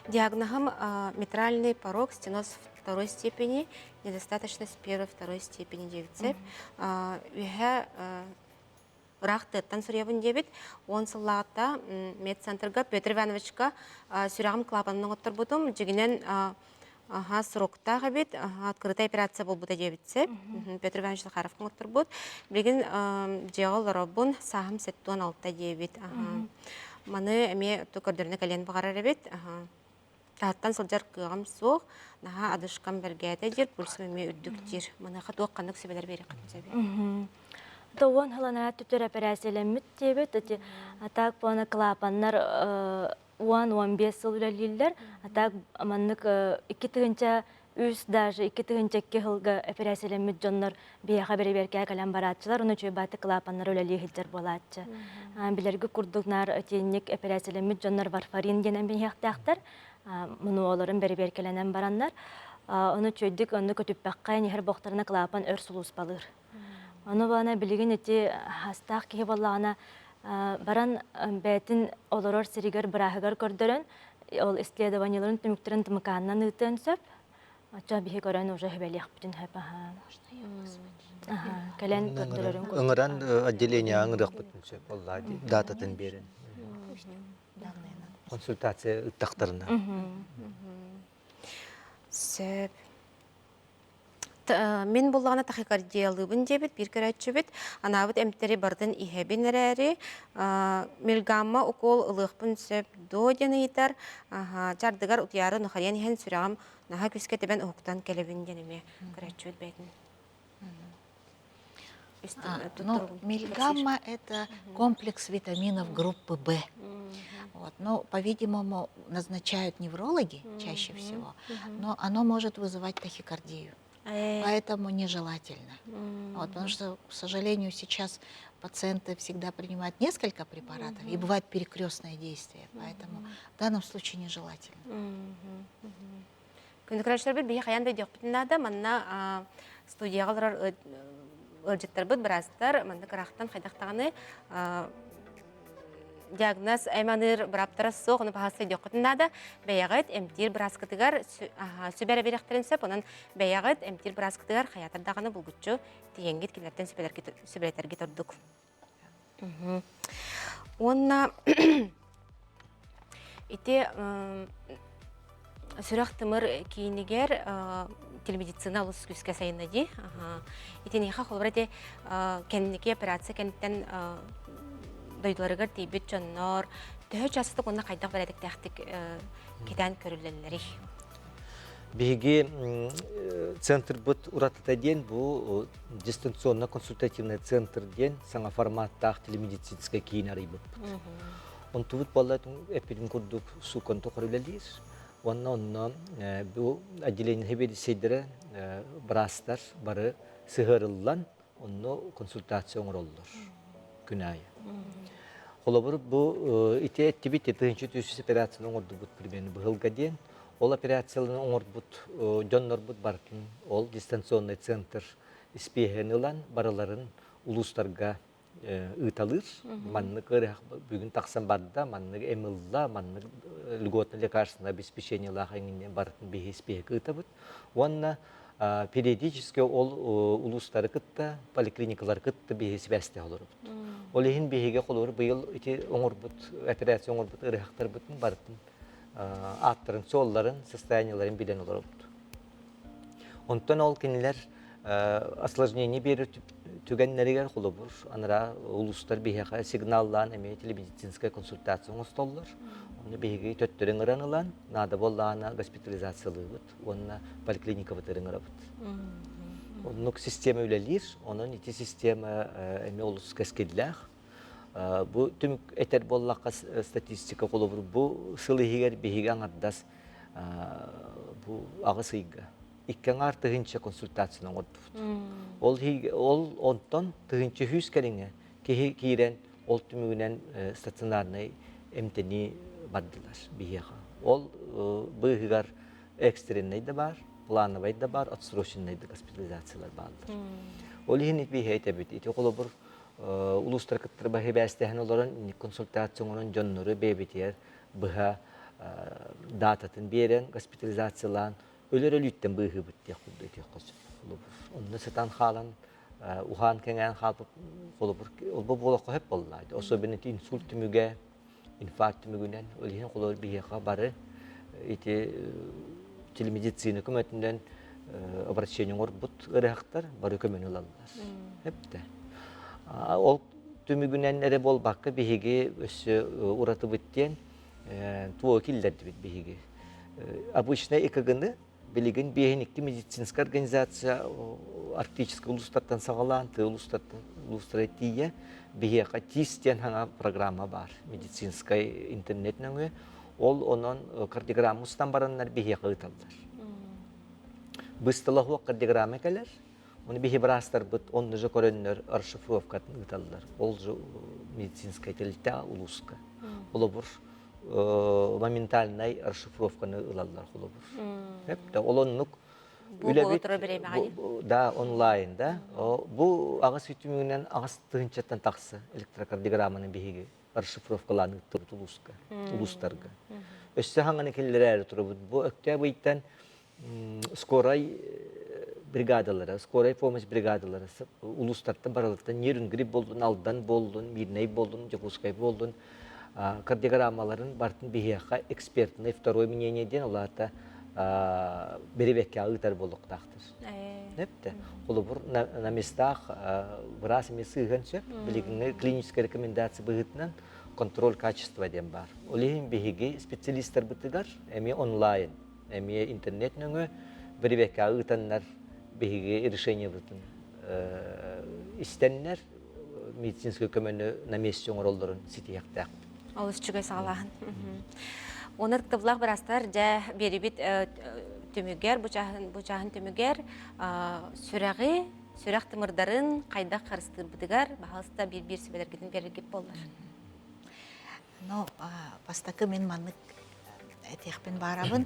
Диагнозом митральный порог, стеноз второй степени, недостаточность первой-второй степени девицеп. Рахтыттан сүребін дебет, он сыллағытта медцентрға Петр Ивановичқа сүрағым клапанның оттыр бұдым, жігінен сұрықта ғабет, открытая операция бұл бұда дебетсе, Петр Иванович Захаровқың оттыр бұд, білген жеғыл робын сағым 7-16 дебет. Маны әме көрдіріне кәлен бағарар әбет, тағыттан сылжар қығым соқ, наға адышқан бәргәді дер, пульсым әме үддік дер. Маны қат оқ қандық сөбелер бері қатын Тоон халана түтөр операциялеммит дебет, атак бона клапаннар 10-15 жыл үлелилер, атак маннык 2 тыгынча үс даже 2 тыгынча 2 жылга операциялеммит жоннор бияга береберке калан баратчылар, уну чөбаты клапаннар үлели хиджар болатчы. Билерге курдугнар тенник операциялеммит жоннор варфарин денен бияктактар, муну оларын береберкеленен бараннар, уну чөйдик онну көтүппакка нехер боктарына клапан өр сулус балыр. Оны бана билеген эти хастак ки баллана баран бетин олорор сиригер брахагар көрдөрөн ол исследованияларын түмүктөрүн тымыканнан ытын сөп ача бихе көрөн уже хебелек бүтүн хепа. Кален көрдөрөн Ыңыран отделение аңырык бүтүн сөп алла дататын берен. Консультация ыттактарына. Сөп. Мен болғана тахикардиялыбын дебет, бір көрәтші бет, анабыт әмттері бардын ихебін әрәрі, мелгамма укол ылықпын сөп до дені етар, жардығар ұтияры нұхариян ехен сүрағым наға күскетебен ұқтан кәлебін денеме көрәтші бет бәйтін. Мелгамма – это комплекс витаминов группы В. Но, по-видимому, назначают неврологи чаще всего, но оно может вызывать тахикардию. поэтому нежелательно. Вот, потому что, к сожалению, сейчас пациенты всегда принимают несколько препаратов, и бывает перекрестное действие, поэтому в данном случае нежелательно. Күндүкүрәчләр бит бия хаян бит яктында манна студиялар өлҗеттер бит беразтар манна карахтан хайдактаганы диагноз айманыр браптара соғны бахасы яктында бәягат эмтир бразкытыгар сүбәре беректеринсеп онан бәягат эмтир бразкытыгар хаятырдаганы булгуччу тиеңгит килерден сүбәләргә тордук. Онна ите сүрәх тымыр кийинигер телемедицина алыс күскә сайына ди. Ите неха холбарате кеннеке операция кенттен дойдыларыгар тибет жоннор төһө часты онна кайдак бередик тактик кетен көрүлөлләри. Биги центр бут уратта ден бу дистанционно консультативный центр ден саңа форматтах телемедицинская кийинары бут. Он тут балатын эпидем курдук суконто көрүлөлләр. Онна бу отделение хебеди сейдере брастар бары сыгырыллан онно консультация оңроллор күнай. Холобур бу ите тибит тыгынчы түсүс операцияны оңорду бут примерно быгылга ден. Ол операцияларын оңорбут жоннор бут бартын. Ол дистанционный центр испехенылан бараларын улустарга ыталыр. Манны кырах бүгүн таксан барда манны эмилла манны льготный лекарственное обеспечение лахаңинен бартын бихи испехе ытабыт. Онна периодически ол улустары кытта, поликлиникалар кытта бихи связьте олорбут. Ол ихин бихиге колор быйыл ити оңорбут операция оңорбут ырахтар бутун бартын аттырын солларын состоянияларын билен олорбут. Онтон ол кинилер осложнение беріп түгеннерігер қолыбыр. Аныра улустар бейхеға сигналлан әме телемедицинская консультация оңыстоллар. Оны бейхеге төттірін ұранылан, нада боллағына госпитализациялы бұд, онына поликлиника бұтырын ұра бұд. Онық система өлелер, оның ити система әме олыс кәскедләқ. Бұ түмік әтер боллаққа статистика қолыбыр. Бұ сылығығер бейхеге аңардас бұ ағы сыйға. Иккен артығынша консультацияны оңырды. Ол онтон тығынша хүз кәліңе кейрен ол түмігінен стационарный эмтені бардылар бейеға. Ол бұғығар экстренный да бар, плановый да бар, отсроченный да госпитализациялар бардылар. Ол ең бейе әйті бейті. Еті қолы бір улустар кіттір бәхе бәстіғін оларын консультацияның жонныры бейбетер бұға дататын берен госпитализациялан Ölür ölütten bıhı bitti kuldu eti qosu. Onu satan xalan uhan kengen xalp qolubur. O bu bola hep bollaydı. Особенно insult tümüge, infarkt tümügünden ölühen qolur bihe xabarı eti telemeditsina kömetinden обращение orbut ырахтар бары көмөн алалар. Hep de. Ol tümügünden ere bol bakka bihege ösü uratı biттен tuo killerdi bit bihege. Обычно экогыны билигин бейникти медицинская организация арктический улустаттан сагалан, ты улустратия бейека тистен хана программа бар. Медицинская интернетныңы ол онон кардиограммустан бараннар бейека ыталдар. Быстылығы кардиограмма келер, оны бейе брастар бұд, онны же көріннер аршифровкатын ыталдар. Ол же медицинская телта улуска. Олы бұр моментальной расшифровканы ылалар холобур. Хепте олоннук да онлайн да. Бу агыс үтүмүнөн агыс тынчаттан таксы электрокардиограмманы беги расшифровкаланы улустарга. Өссө ханганы келлер турубут. Бу октябрьтен скорай бригадалары, скорай помощь бригадалары улустардан баралыктан нервный грипп болдун, алдан болдун, мирней болдун, жокускай болдун. Кардиограммаларын бартын бейеқа экспертный второе мнениеден оларда беребекке ағытар болуқтақтыр. Непті? Олы бұр на местах біраз емесі үгінші білігіңі клиническая рекомендация бұғытынан контроль качества ден бар. Олеген бейеге специалистер бұтығар, әме онлайн, әме интернетніңі беребекке ағытанлар бейеге решение бұтын істенлер медицинский көмені на месте оңыролдырын сетияқтақ. Алыс чүгай сағалағын. Оны тұқтыбылақ бірастар жа беребет түмүгер, бучаһын түмүгер сүрәк тымырдарын кайда карыстырбытыгар баһалыста бир сөбелергеден бергеп боллар. Ну, постакы мен маннык этихпен барабын.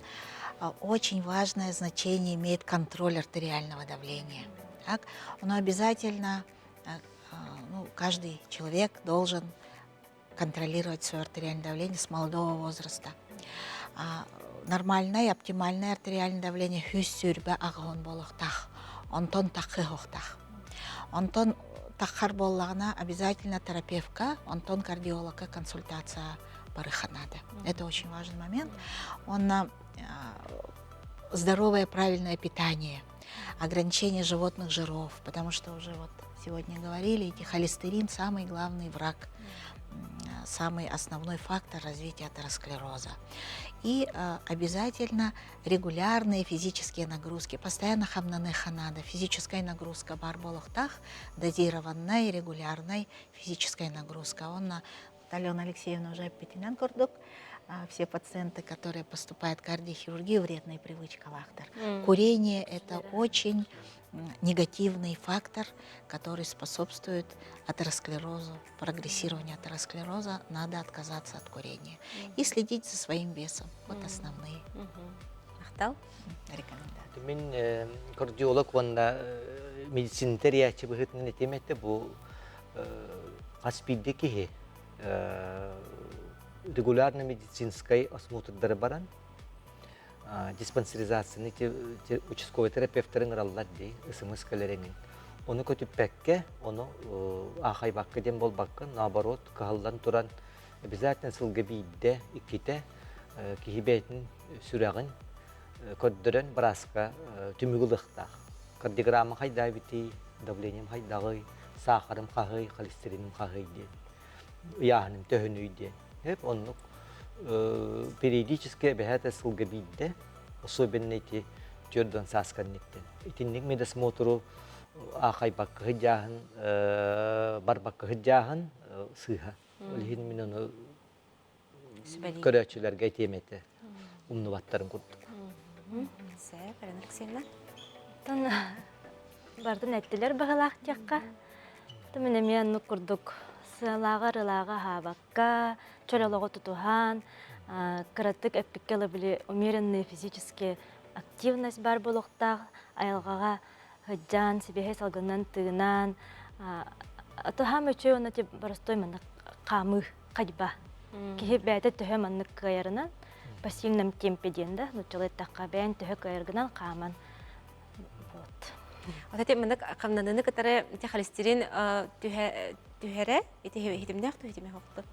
Очень важное значение имеет контроль артериального давления. Так? Но обязательно каждый человек должен контролировать свое артериальное давление с молодого возраста. Нормальное, оптимальное артериальное давление хүс сүрбе ағығын болықтақ. Онтон тақы хоқтақ. Онтон таққар боллағына обязательно терапевтка, онтон кардиологка консультация барыханады. Это очень важный момент. Здоровое правильное питание, ограничение животных жиров, потому что уже вот сегодня говорили, холестерин самый главный враг, самый основной фактор развития атеросклероза. И обязательно регулярные физические нагрузки. Постоянно хамнанеха надо. Физическая нагрузка бар болохтах, дозированная регулярная физическая нагрузка. Алена Алексеевна уже пятинан курдук. Все пациенты, которые поступают в кардиохирургию, вредная привычка вахтар. Курение – это очень негативный фактор, который способствует атеросклерозу, прогрессированию атеросклероза. Надо отказаться от курения и следить за своим весом. Вот основные рекомендации. Мен кардиолог ванда медицин териячы быхытын этеметте бу аспиддеки регулярно медицинской осмотрдары баран, диспансеризацияны участковый терапевтерин раллар дей, СМС-калереңин. Оны көтіп пәкке, оны ахай баққа дем бол баққа, наоборот, кағалдан туран, обязательно сылғы бейді, иккете, кихибейтін сүрәғын, көддірін барасқа түмігіліқтақ. Кардиограмма хайдай бітей, давлением хайдағый, сахарым қағый, холестеринім қағый дей, яғыным төхінүй дей. Hep onluk периодически бәһәтә сылгы бидде, особенно эти тёрдан сасканниттен. Итинник медосмотру ахай бакка хыджаһын, бар бакка хыджаһын сыха. Олхин миноны көрәчүләргә темете. Умнуваттарын курдук. Сәп, Алена Алексеевна. Тан бардын әттелер бағалақ тяққа. Тымene мен курдук. Сылағар-ылаға хабакка, чөлолығы тұтухан, кыраттык әппіккелі білі умеренный физически активность бар болуқтақ, айылғаға хыджан, себехе салғынан тыгынан. Тұхам өче оны те барыстой манны қамы, қадба. Кехе бәйті түхе манны қайарынан, пассивным темпеденді, нұчылы таққа бәйін түхе қайарғынан қаман. Вот эти мы камнаны, которые те холестерин түһәре, эти хитимнәк хокты.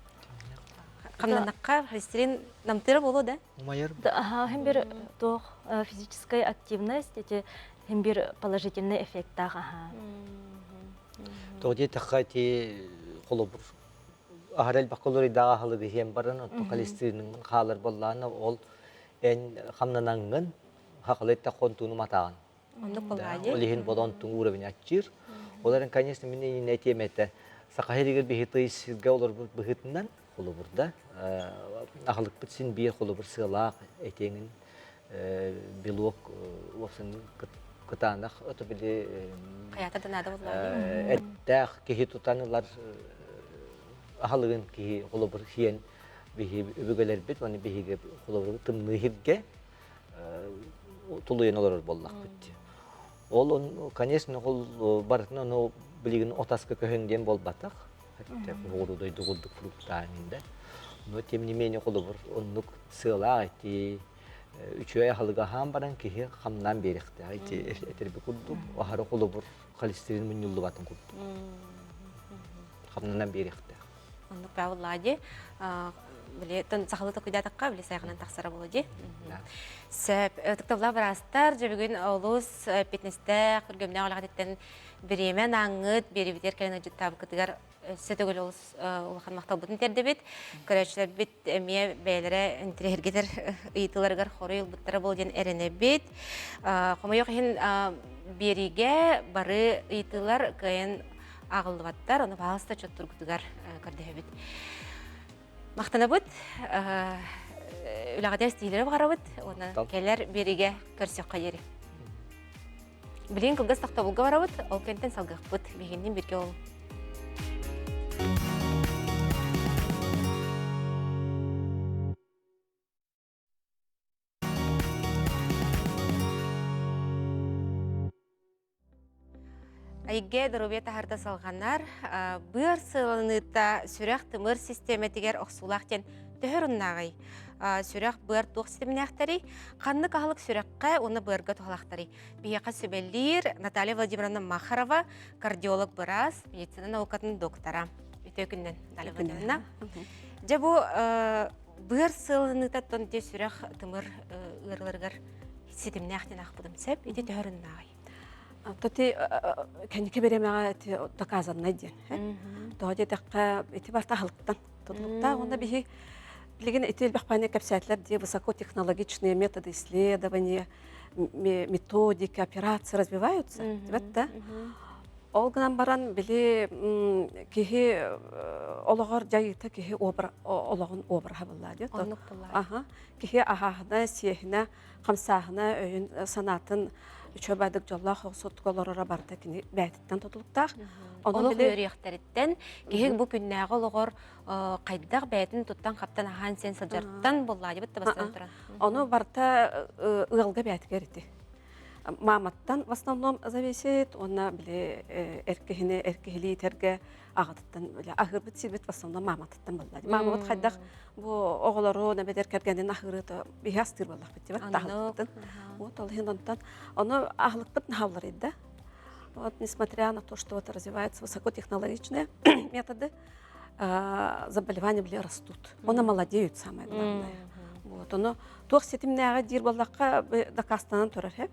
Камнанакка холестерин намтыры болу да? Майыр. Да, hem bir toch физическая активность, эти hem bir положительный эффект ага. Тоди тахати холобур. Ахарел баколори дага халыгы хем баран, то холестеринин халар болланы ол эн камнанангын хакылетта контуну матаган. Олихин бодон тун уровень ачир. Оларын, конечно, мне не темете. Сакахеригер бихитыйс гаулар бихитнан холобурда. Ахлык битсин бир холобур сылак этеңин белок осын кытанах ото биле Хаятада надо болду. Эттах кихитутанылар ахлыгын ки холобур хиен бихи үбөгөлөр бит, аны бихиге холобур тымныхирге тулуен олар боллак бит. Ол, конечно, ол барытын оны білеген отаска көһөңден болбатақ. Хәтта ғорудой дуғылдық фруктанында. Но, тем не менее, қолы бір онлық сыла әйті үчөй халыга хам баран кихи хамнан беректі. Әйті әтербі күрдік, охары қолы бір холестерин мүнюлы батын күрдік. Хамнан беректі. Онлық бәуыллади. Біле, тон сақылы тоқыда таққа, біле сайғынан тақсара болады. Сөп, тұқтавла барастар, жабығын олыс петнесті күргемне олаға деттен біремен аңыт, беребетер кәлін ұжыттабы күтігер сөтігіл олыс олақан мақтал бұтын терді бет. Көрәшілер бет әме бәйлері інтірергетер ұйтыларығар қоры ұлбыттары бол ден әріне бет. Қомай оқын береге бары ұйтылар кәйін ағылды баттар, оны бағылыста чөттір күтігер көрді бет. Мақтана бұд, үлағадер стилері бағарабыт, оны Тал. келер береге көрсек қайері. Білген кылгас тақтабылға барабыт, ол кенттен салғық бұт, бігеннен бірге ол. Айге дұрубе тахарда салғанар, бұр сылыныта сүрек тымыр система тегер оқсулақтен төхіріннағай. Сүрек бұр туқ системіне ақтары, қанны қағылық сүрекқа оны бұрға тұғалақтары. Бияқа сөбелер Наталья Владимировна Махарова, кардиолог бұрас, медицина наукатының доктора. Өте өкіннен, Наталья Владимировна. Жа бұр сылыныта тонте сүрек тымыр ұрларғар системіне ақтен ақпыдым сәп, еде төхіріннағай. Тоти кенеке беремега эти доказанный ден. Тоди дакка эти барта халыктан. Тотлукта онда бихи билген этел бахпане капсатлар де высокотехнологичные методы исследования, методики, операции развиваются. Да? Олган баран били кихи ологор жайыта кихи ологон обраха буллади. Ага. Кихи ахахна сехна хамсахна өйүн санатын Чөбәдік жоллақ сотколорора барда кini бәтіттен тұтылықтақ. Олық өріяқтарыттен, кейік бұл күннәғі олығыр қайдақ бәтін тұттан қаптан ахан сен сылжарттан боллады бітті бастан тұран. Оны барда ұғылға бәті кәрді. Маматтан в основном зависит, оны біле әркехілі терге ағатыттан, ағыр біт сирбет в основном маматтан боллады. Мамат қайдақ бұл оғылары нәбедер кәргенен ағырыты бейастыр боллақ бітті бәт тағылықтын. Вот, оно ағылық біт нағылыр еді. Вот, несмотря на то, что вот развиваются высокотехнологичные методы, заболевания были растут. Оны молодеют, самое главное. Вот, оно тоқ сетімнәға дир боллаққа дақастанан тұрар.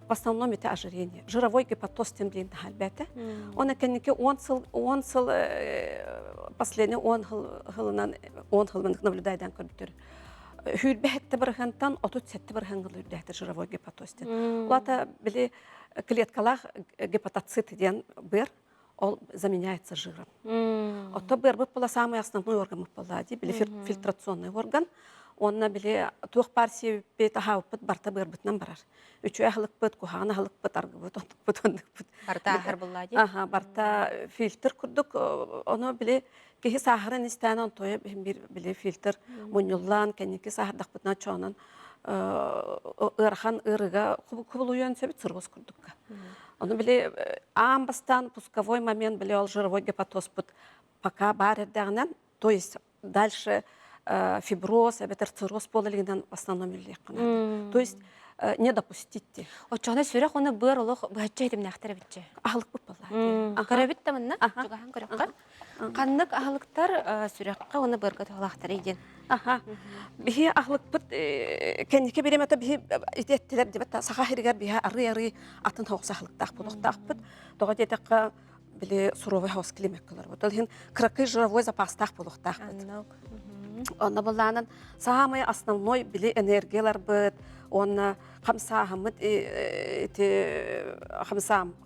В основном это ожирение. Жировой гепатоз тем дейін әлбәті. Оны кәнеке 10 сыл последний 10 жылын наблюдайдан көрдіктер. Хүлбәтті бірғантан 37 бірғанғылы үрдәйді жировой гепатостен. Олата біле клеткалақ гепатоцит ден бір, ол заменяется жиром. Ото бір бұл была самый основной орган мұппалады, біле фильтрационный орган. Онна біле туық бар себеппет ағауыппыт барта бір бүтінен барар. Үчі әғылық бұт, күханы ағылық бұт, арғы бұт, ондық бұт, ондық бұт. Барта ағыр бұллады? Аха, барта фильтр күрдік, оны біле кехи сахарын істәні он тойы біле фильтр мұнюллан, кәнеке сахардақ бұтына чоғынан ұрған ұрыға құбыл үйен сөбет сұрғыз күрдікка. Оны біле амбастан пусковой момент біле ол жировой гепатоз бұт, пока бар ердәғінен, то есть дальше фиброз, цирроз болылығынан в основном үлек қанады. То есть не допустите. Очоғына сүрек оны бұр олық бұғатча етімін әқтірі бітчі? Ағылық бұп болады. Көрі бітті мұнна? Жүғахан көріққа? Қаннық ағылықтар сүрекқа оны бұрға тұғылақтары еден? Бихи ағылық бұт, кәнеке береметі бихи еттелер дебет, саға херігер бихи ары атын тоғысы ағылықтақ бұлықтақ бұт. Доға дедеққа біле суровый хаус климек көлір бұт. Ол кракы жировой запастақ бұлықтақ бұт. Онна болланын самый основной біле энергиялар бұд, онна қамсағымыд,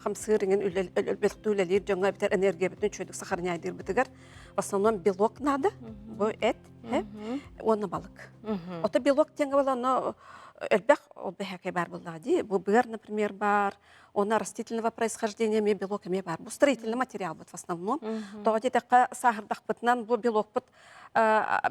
қамсырыңын өлбелікті өлелер жоңға бітер энергия бүтін чөйдік сақарыны айдыр бітігер. В основном белок нады, бұл әт, онна балық. Ота белок теңгі бол, оны өлбәк ол бәхәке бар боллады. Бұл бұғыр, например, бар. Она растительного происхождения белок бар. Бұл строительный материал бұд в основном. Тоға дедеққа сағырдақ бұтынан бұл белок бұд,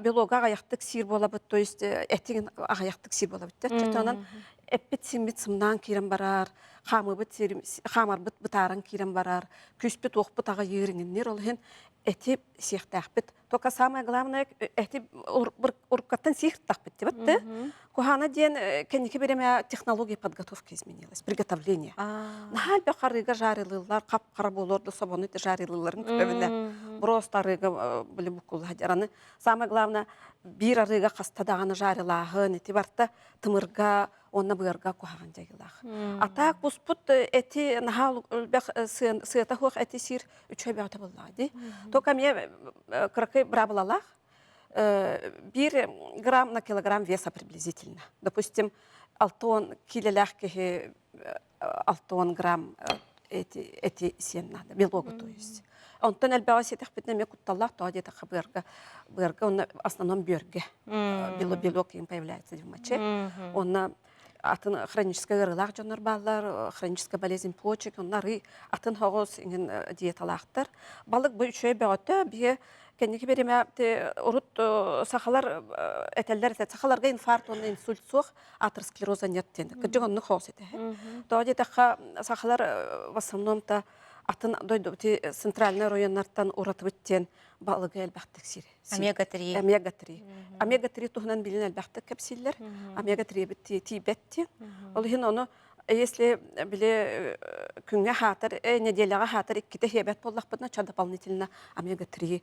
белога ағаяқтық сир бола бұд, то есть әтеген ағаяқтық сир бола бұд. Чөтінен әппет симбет сымнан керім барар, қамар бұд бұтарын керім барар, күспет оқ бұд аға еріңіннер олығын әте сиқтақ бұд. Только самое главное, әте ұрқаттан сиқтақ бұд дебітті. Кухана ден кәнеке береме технология подготовки изменилась, приготовление. Нахал бе қарыға жарылылар, қап-қара болорды собоны жарылыларын көбіне. Просто арыға білі бұқылы хадяраны. Самое главное, бір арыға қастадағаны жарылағын, еті барта тымырға, онна бұйырға кухаған жайылағы. Атақ бұспұт әті нахал сыйата хуақ әті сир үчөй бәғата болады. Тока ме қырқы брабылалақ, 1 грамм на килограмм веса приблизительно. Допустим, 6 килолях, 6 грамм эти сен надо, белога, то есть. Онтон әлбәға сетек бітіне ме құтталлақ тоға деді бұйырға, оны основном бүйірге. Белок ең появляется в моче. Оны атын хроническая ырылақ жоныр балар, хроническая болезнь почек, оннары атын хоғыз диеталақтыр. Балық бұл үшөй бәғатты, бе кәнеке береме ұрыт сақалар әтәлдер әтәт. Сақаларға инфаркт, оны инсульт соқ, атеросклероза нет тенді. Күджің оны хоғыз еті. Тоға дедіққа сақалар в основном-то атын дойду центральный районнардан уратып өттен балығы әлбәқтік сире. Омега-3. Омега-3. Омега-3 туғынан білін әлбәқтік кәпсиллер. Омега-3 бітті тейбетті. Ол хин оны, если біле күнге хатыр, неделяға хатыр, иккіті хебет боллақ бұдына, ча дополнительно омега-3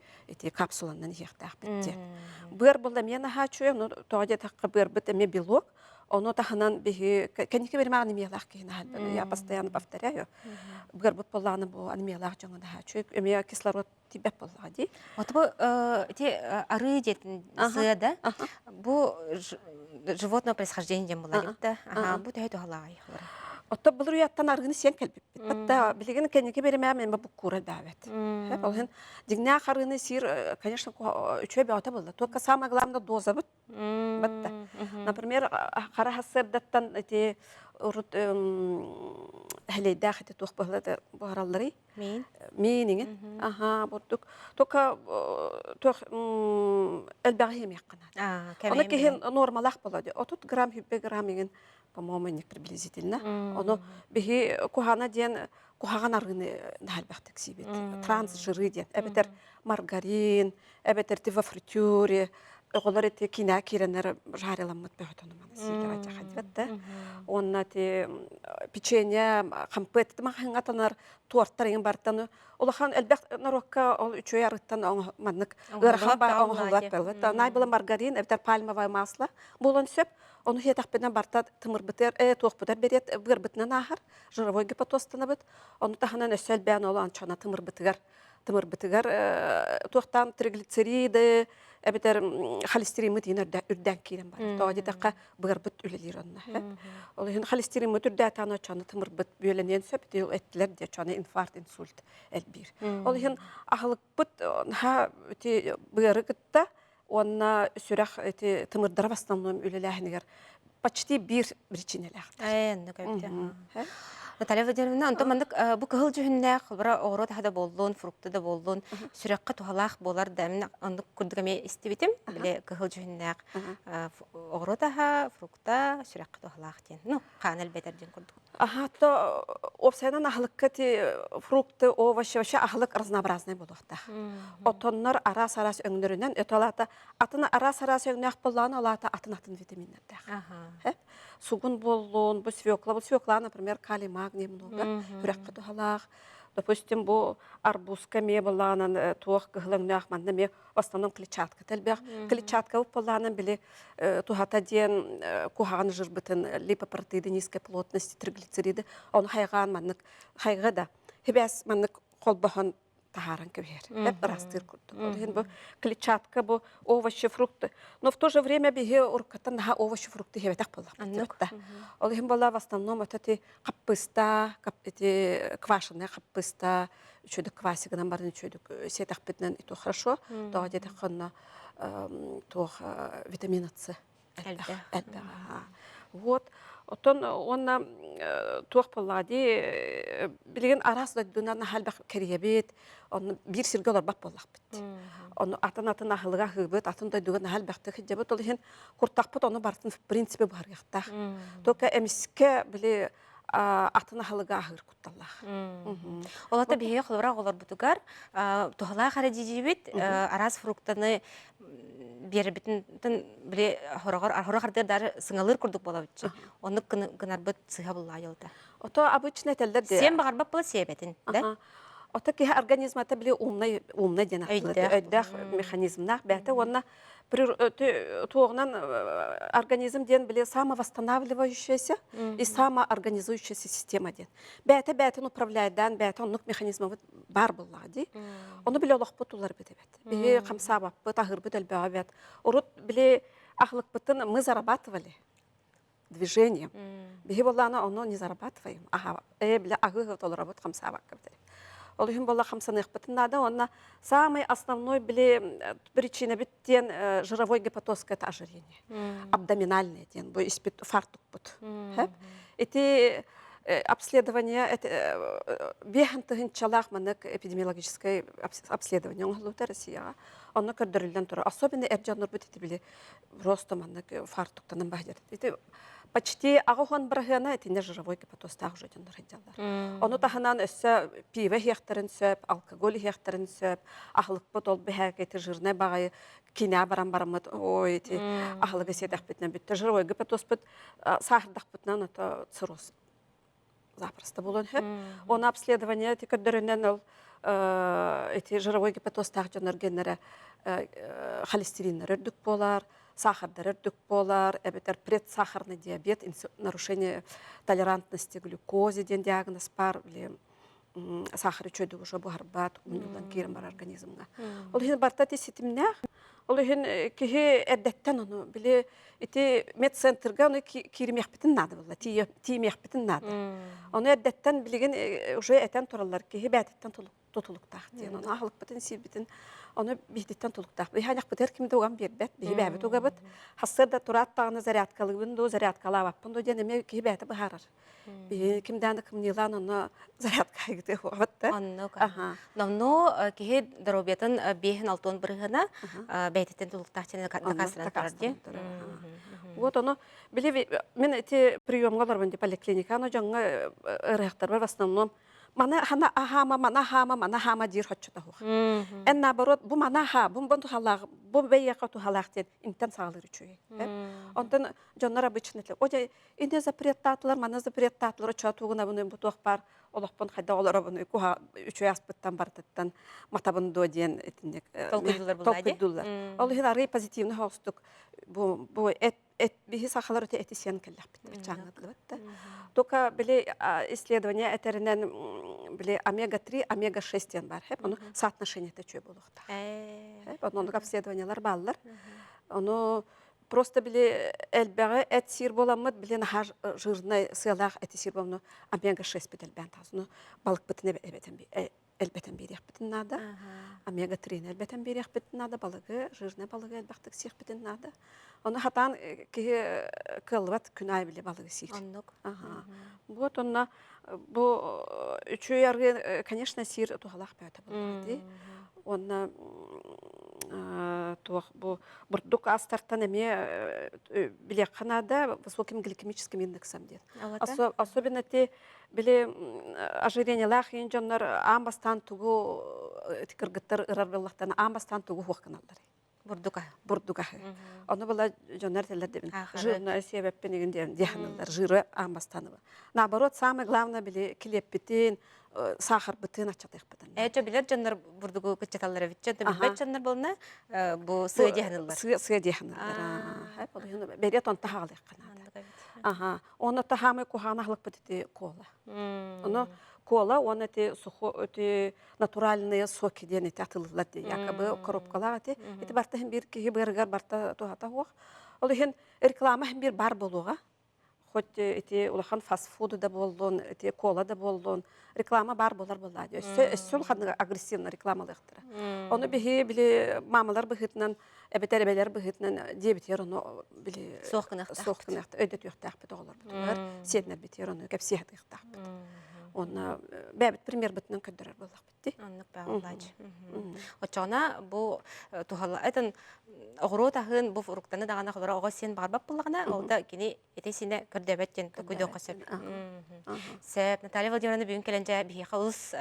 капсуланнан ехтақ бітті. Бұр болда мен хачуя, тоға детаққа бұр біт әме белок, оны таханан бихи, кәнеке бермәғын емелақ кейін әлбәді, я постоянно повторяю. Бұр бұт болланы бұл емелақ жоңын хачуя, әме кислород тибет боллаға дей. Вот бұл ары детін зыда, бұл животного происхождения была лепта. Бұл тәйті халағай. Отто бұл рүйаттан арғыны сен кәлбіп бит. Бәтті білеген кәнеке беремәм әмі бұл күрі дәвет. Олғын дегіне арғыны сир, конечно, үшөй бәуті болды. Только самое главное доза бұд. Бәтті. Например, қара хасырдаттан урут хәлейдәх ите тух бахараллары. Минingen. Aha, бурдук. Тока тух элбәгә яккана. Аны киһен нормалах болады. Отут грамм хибе граммingen, по-моему, не приблизительно. Оно бихи кухана ден кухаган аргыны нәлбәхтек сибет. Транс жиры ден. Әбетер маргарин, әбетер тива фритюре. Оғылар еті кина керенер жариламыт бәғытыны маны силдер айтя қадиветті. Онна те печенье, қампет, мағын атанар туарттар ең бартаны. Олахан әлбәқ нарокка ол үшөй арыттан маннык ғырхан ба оңғылат бәлвет. Най бұла маргарин, әбітер пальмовай масла. Болын сөп, оны хетақпеден барта тымыр бітер, туық бітер берет, бұғыр бітінен ағыр, жыровой гепатостаны біт. Оны таханан өсел бән олы анчана тымыр бітігер, туықтан триглицериды, әбетер холестерин дейін үрдән кейден бар. Тоға дедіққа бұғыр бұт үлелер онына. Ол үшін холестерин үрдән таны чаны тымыр бұт бөленен сөп, дейіл әттілер де чаны инфаркт, инсульт әлбір. Ол үшін ағылық бұт бұғыры күтті, онына сүрақ тымырдары бастамын үлеләхінігер почти бір причинеләқті. Әйінді көпті. Наталья Владимировна, антон мандык бу кыһыл жүһүннә хыбыра огоро тахада боллун, фрукты да боллун, сүрәккә тухалах болар дәмин андык күрдүгәме истибитим, биле кыһыл жүһүннә огоро таха, фрукта, сүрәккә тухалах ден. Ну, канал бетер ден күрдүк. Ага, то обсайдан ахлыкка ти фрукты, овощи, вообще ахлык разнообразный болуқта. Отоннар арас-арас өңнөрүнөн өтөлата, атына арас-арас өңнөк болланы алата атын витаминдер. Сугун боллун, бу свекла, например, калий, магний много, хүрәккә тухалах. Допустим, бу арбузка ме болланын туох кыһылыңнах манна ме в основном клетчатка телбех. Клетчатка болланын биле тухата ден кухаган жирбытын липопротеиды низкой плотности, триглицериды. Он хайган маннык хайгада. Хебес маннык колбахан тахаран кебер. Хеп растыр курдук. Бу клетчатка, бу овощи, фрукты. Но в то же время биге уркатан наха овощи, фрукты хебетак боллак. Ол хем болла в основном это капуста, квашеная капуста, чудо квасигынан барын чудо сетах битнен и то хорошо. То где-то ханна то витамина С. Вот. Он туох поллади билген арас да дунан халбак керебет он бир сиргалар бап боллак бит. Он атан ахылга хыбыт атын да дуган халбакты хиҗабы ол хин куртакпыт оны бартын в принципе бар якта. Только эмиске биле атына халыга ахыр кутталлах. Олата бие хлора голар бутугар, тухала харадижибит, арас фруктаны бербитин биле хорогар дар сыңалыр курдук болабыт. Оны гынарбыт сыга булла ялда. Ото обычно телдер де. Сен багарбап була себетин, да? Ото ки организмата биле умный денахлы. Өйдах механизмнах бәте онна туогнан организм ден биле самовосстанавливающаяся и самоорганизующаяся система ден. Бәте управляет дан, бәте оннук механизмы бар булла ди. Оны биле лохпутулар бетебет. Биле камсабап, тахыр бетел бәбет. Урут биле ахлык бытын мы зарабатывали движением. Биле буллана оно не зарабатываем. Ага, биле агы толработ камсабак бетел. Ол үйін бола қамсанық бұтынады, онна самый основной причина біттен жировой гепатозка это ожирение. Абдоминальное ден, бо испит фартук бұт. Эти обследование, бехан тыгынчалах манык эпидемиологическое обследование оңғылуыда Россияға. Оны көрдірілден тұры. Особенно әрджаныр бұт еті біле просто манык фартуктанын бағдер. Почти ағуған бірғана әтіне жировой гепатоз тағы жөден ұрайдалар. Оны тағынан өссі пиве хектарын сөп, алкоголь хектарын сөп, ағылық бұт ол бәхәк еті жырны бағай киня барам-барамыд, ой, еті ағылығы седақ бітінен бітті. Жировой гепатоз бұт сағырдақ бітінен өті цирроз запросто болон хеп. Он обследование эти көрдөрүнөн ол эти жировой гепатоз тагы генере холестериннер өрдүк болар, сахардар өрдүк болар, эбетер предсахарный диабет, нарушение толерантности к глюкозе ден диагноз бар, или сахар чөйдүк уже бугарбат, мындан кирим бар организмга. Ол хин барта теситимне, ол хин кихи эддеттен ону биле ити медцентрга оны киримех битин нады булла, тиемех битин нады. Оны эддеттен билеген уже этен тураллар кихи бәтеттен тутулуктак ден. Оны ахылык битин сир битин оны биһдеттен тулуктак. Биханак битер кимде уган бербет, бихи бәбет угабыт. Хассырда турат тагына зарядкалыгын до зарядкалабаппын до ден эме кихи бәте бахарар. Бихи кимдән кимнилан оны зарядка гите хуатта. Анно ка. Намно кихи дробетен бехин алтон биргана бәтеттен тулуктак тен накасран тарди. Вот оно, мен эти приемгалар бенде поликлиника, оно жаңа рехтар бар в основном. Мана хама дир хоччута хух. Эн наоборот, бу мана ха, бу бонту халаг, бу бейяка ту халаг тен интен сагылыр үчүй. Онтан жоннар обычно тле. Оже инде запреттатлар, мана запреттатлар чатугуна буны бутук бар. Олохпон хайда олар буны куха үчүй аспыттан бартыттан матабын до ден этинек. Толкыдулар. Ол хин ары позитивный хостук. Бу бихи сахалар өте этисен келлах бит чаңытлы бит. Только биле исследование этеринен биле омега-3, омега-6 бар. Хеп оны соотношение чөй болукта. Хеп оны обследованиялар баллар. Оны просто биле элбеге эт сир боламыд биле хар жирный сыйлах эти сир болну омега-6 бит элбен тазны балык битне элбетен берек битин нада. Омега-3 элбетен берек битин нада балыгы, жирный балыгы элбактык сих битин нада. Оны хатан ки кылбат күнай биле балыгы сир. Вот он бу үчүй яргы, конечно, сир тухалах бәте булды. Он тух бу бурдук астартан эме биле канада высоким гликемическим индексом дет. Особенно те биле ожирение лахин жоннор амбастан тугу тикыргыттар ырарбыллахтан амбастан тугу хуаканаллар. Бурдука. Оны была жоннор телер дебин. Жирный себеппен деген деханаллар, жиры амбастанова. Наоборот, самое главное биле килеппетин, сахар бытын ачатык бытын. Эче билер жоннор бурдугу кычаталлар битче, бет жоннор болна бу сый деханаллар. Сый деханаллар. Хай болу берет он тахалык канада. Оны тахамы куханахлык битти кола. Оны кола, он эти эти натуральные соки ден эти атылылар ди. Якобы коробкалар эти. Эти барта хем бир ки бергар барта тухата хуак. Ол хен реклама хем бир бар болуга. Хоть эти улахан фастфуд да болдон, эти кола да болдон. Реклама бар болар боллади. Өссөл хадны агрессивна рекламалыктыр. Оны бихи биле мамалар бихитнен, эбетербелер бихитнен дебитер оны биле сохкынакта өдөт юктак бит оглар бутулар. Сетнер битер оны кепсият юктак бит. Он бәбит пример битнен көддөрөр болдук битти. Аннык баалач. Очона бу тухалла этен огротахын бу фруктаны дагана холора ого сен барбап булгана, олда кини этесине көрдөбөттен көдө касып. Сеп Наталья Владимировна бүгүн келенже бихи халыс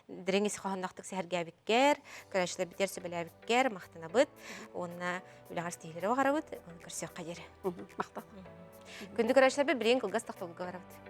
диреңис ханнактык сәргә биккер, көрәшләр битер сөбелә биккер, мактанабыт. Онна үләгәр стилере гарабыт, оны көрсө кадер. Макта. Күндү көрәшләр бирен кылгас тактылга гарабыт.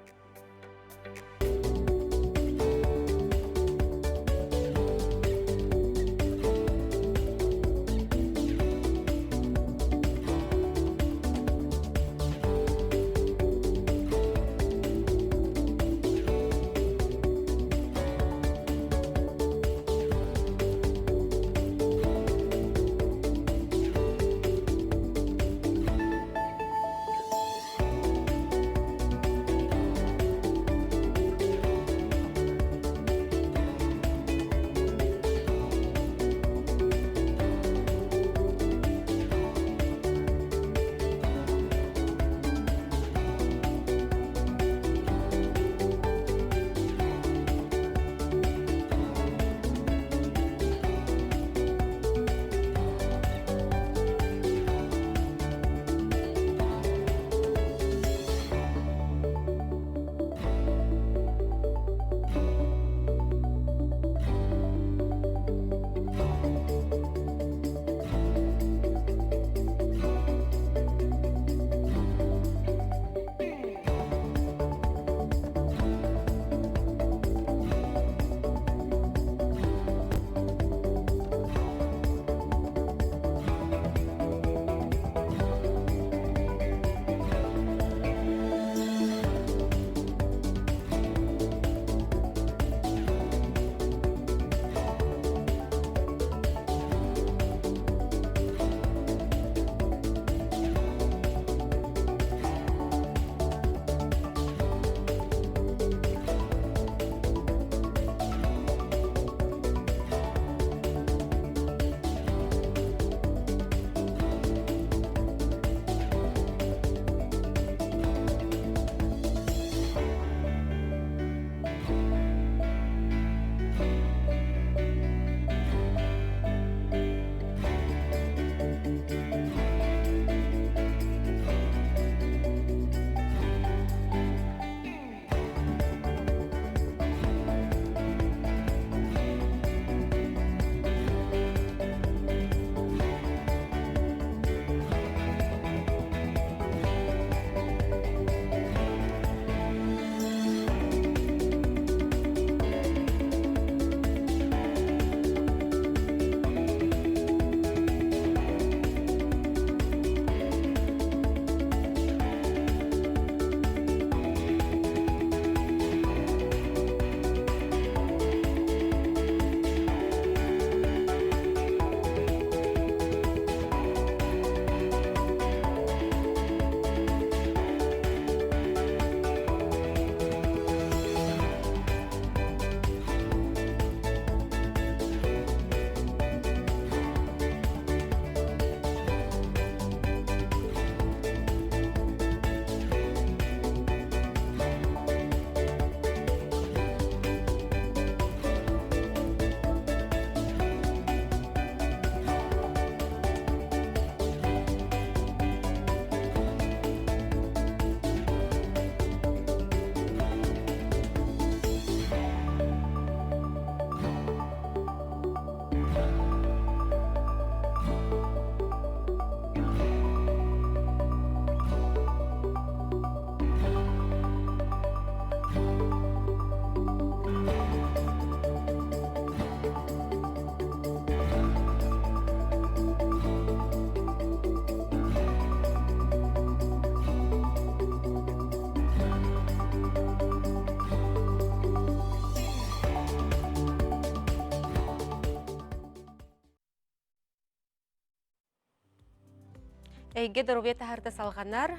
Эйге дорубия тахарда салганар,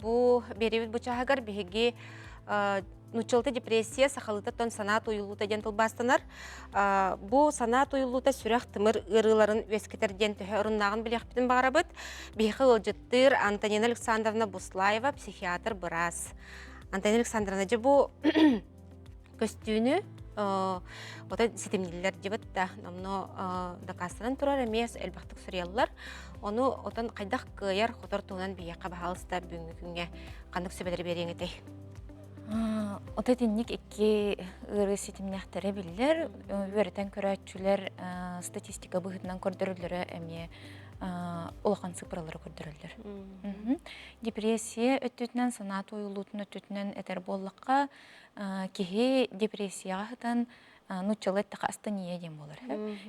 бу беребит бучагар биһиги нучылты депрессия сахалыта тон санат уюлута ден тылбастанар. Бу санат уюлута сүрәх тымыр ырыларын вескетер ден төһө орыннагын билехпитин барабыт. Биһи ылжыттыр Антонина Александровна Буслаева, психиатр бырас. Антонина Александровна же бу көстүүнү ота ситимнилер дебит да намно дакастыран турар эмес элбактык сурьяллар. Onu otan kaydak kıyar xotor tuğunan biyaka bahalısda büngü күнгө kandık söbeleri berеңетей. Ота тинник икки ыры ситимнәхтәре билләр, үрәтән көрәтчүләр статистика быһытынан көрдөрүләре әме улахан цифрлары көрдөрүләр. Депрессия өттүтнән санат уйлутун өттүтнән этер боллакка кихи депрессияга хытан нучылыт тақастания дем болар.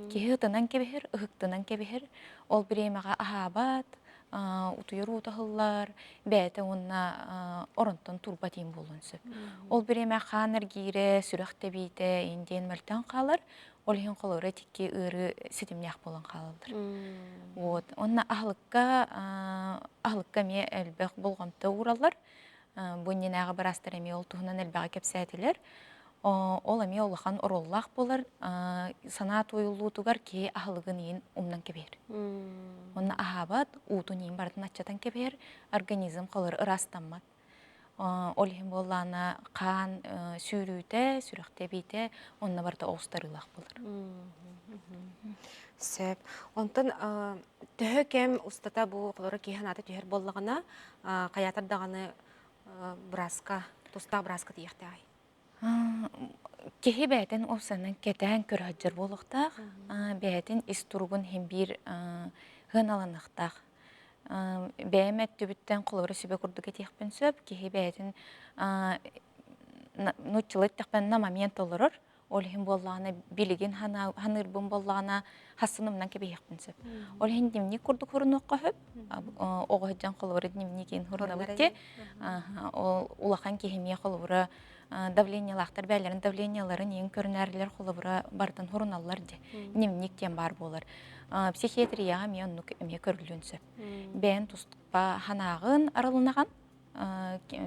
Кихи хытынан кебехер, ыхыктынан кебехер, ол биремага ахабат, утуйру утахыллар, бәйті онна оронтон турба дейін болынсы. Ол біреме қаныр кейре, сүріқті бейті, инден мәлтен қалар, ол ең қолыры текке ұры сетімнеқ болын қалылдыр. Онна ахлыққа ме әлбәқ болғамты ұралар, бұннен әғы бір астыр әме ол тұғынан әлбәға кепсәділер. Ол әме олыған ұроллақ болар, санат ойылуытуғар кей ахылығын ең умнан кебер. Онна ахабат, уутун ең бардын атчатан кебер, организм қалыр ырастанмат. Ол ең болланы қан сүйрүйті, сүріқте бейті, онна барды оғыстарылақ болар. Сөп. Онтын төһө кем устата бу қолыры кейхан аты түйер боллағына қаятардағаны браска, тұстақ браска дейіқті ай. Кехи бәйтін осының кетән көрәджір болықтақ, бәйтін истұрғын хем бір ғыналанықтақ. Бәймәт түбіттен қолыры сөбе күрдігі текпін сөп, кехи бәйтін нұтчылы текпін на момент олырыр, ол хем боллағына білеген ханырбын боллағына хасынымнан кебе екпін сөп. Ол хем дневник күрдік ұрын оққа хөп, оғыджан қолыры дневникен ұрына өтте, улақан кехемия қолыры давлениялақтар бәлерін давленияларын ең көрінәрлер қолыбыра бартын хұрыналар де. Немниктен бар болар. Психиатрияға мен өме көрілінсі. Бән тұстықпа ханағын арылынаған,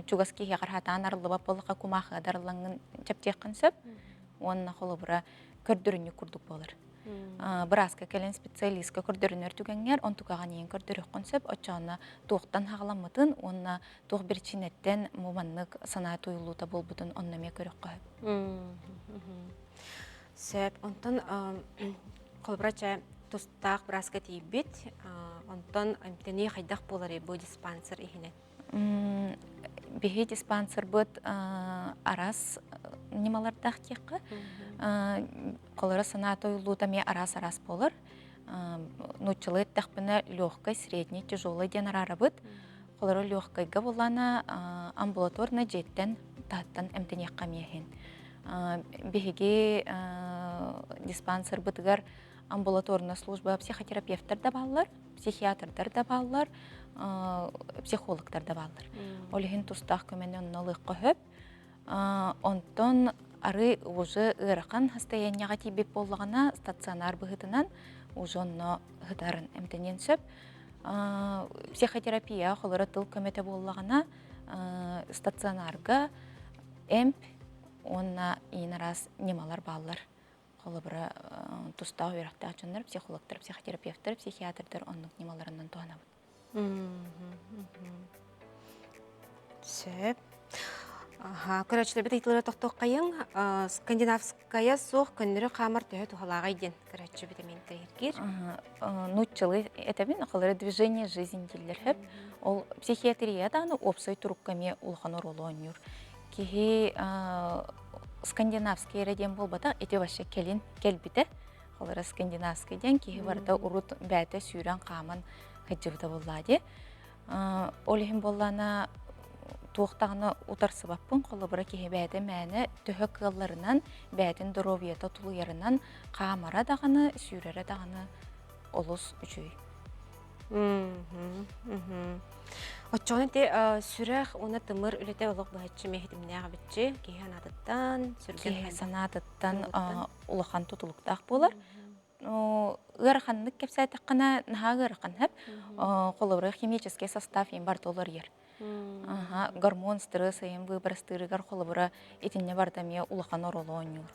чугас кейе қархатан арылы бапылыға кумақы дарылаңын чаптеқін сөп, онына қолыбыра көрдіріне күрдік болар. Біразға кәлін специалистка көрдірінер түгенер, он тұқаған ең көрдірі қонсып, отчағына тоқтан хағаламытын, онына тоқ бір чинеттен мұманлық санат ұйылуыта бол бұтын онына ме көрік қойып. Сөп, онтын қолбырача тұстақ біразға дейбет, онтын әмтіне қайдақ болар бұл диспансер ехінен? Беге диспансер бұд арас немалардақ теккі. Қолары санат ұйылуыта ме арас-арас болыр. Нұтчылы тақпыны легкой, средний, тяжелый ден арары бұд. Қолары легкойға болана амбулаторны жеттен таттан әмтінеққа мехен. Беге диспансер бұдығар амбулаторна служба психотерапевттар да балылар, психиатрдар да балылар, психологтар да балылар. Олығын тұстақ көмені онналық қөхіп, онтон ары уже ырақан состоянияға тибеп болғана стационар бұғытынан уже онны ғытарын әмтінен сөп. Психотерапия қолыры тыл көметі болғана стационарға әмп, онна ең арас немалар балылар. Қолы бірі тұстағы үйрақта açınlar, психологтар, психотерапевттар, психиатрдар онның немаларынан туғана бұд. Сөп. Көрәтшілер бет айтылары тоқтық қайын, скандинавская соқ көндірі қамыр түйі тұғалаға еден көрәтші бет әментер ергер. Нұтчылы әтәбін қолары движение жизнь делер хәп. Ол психиатрияда опсой тұрыққаме ұлған оролы ойныр. Кеге скандинавский ереден бол бата, әте башы келін келбіті. Қолары скандинавский ден кеге барда ұрут бәті сүйрен қамын ғаджыбыда болады. Олығын боллана туықтағыны ұтарсы баппын, қолы бұра кеге бәді мәні түхі қылларынан, бәдін дұровията тұлуярынан қамара дағыны, сүйрері дағыны олыс үшүй. Отчоғын те сүрәқ оны тымыр үлеті олық бұхатшы мехетіміне ғабітші, кеге анадыттан, сүрген санадыттан ұлыған тұтылықтақ болар. ыраханнык кепсай таққана наха ырахан хеп қолыбыры химический состав ем бар толар ер. Гормон, стресс, ем выборостырыгар қолыбыры етінне бардаме улахан оролуын юр.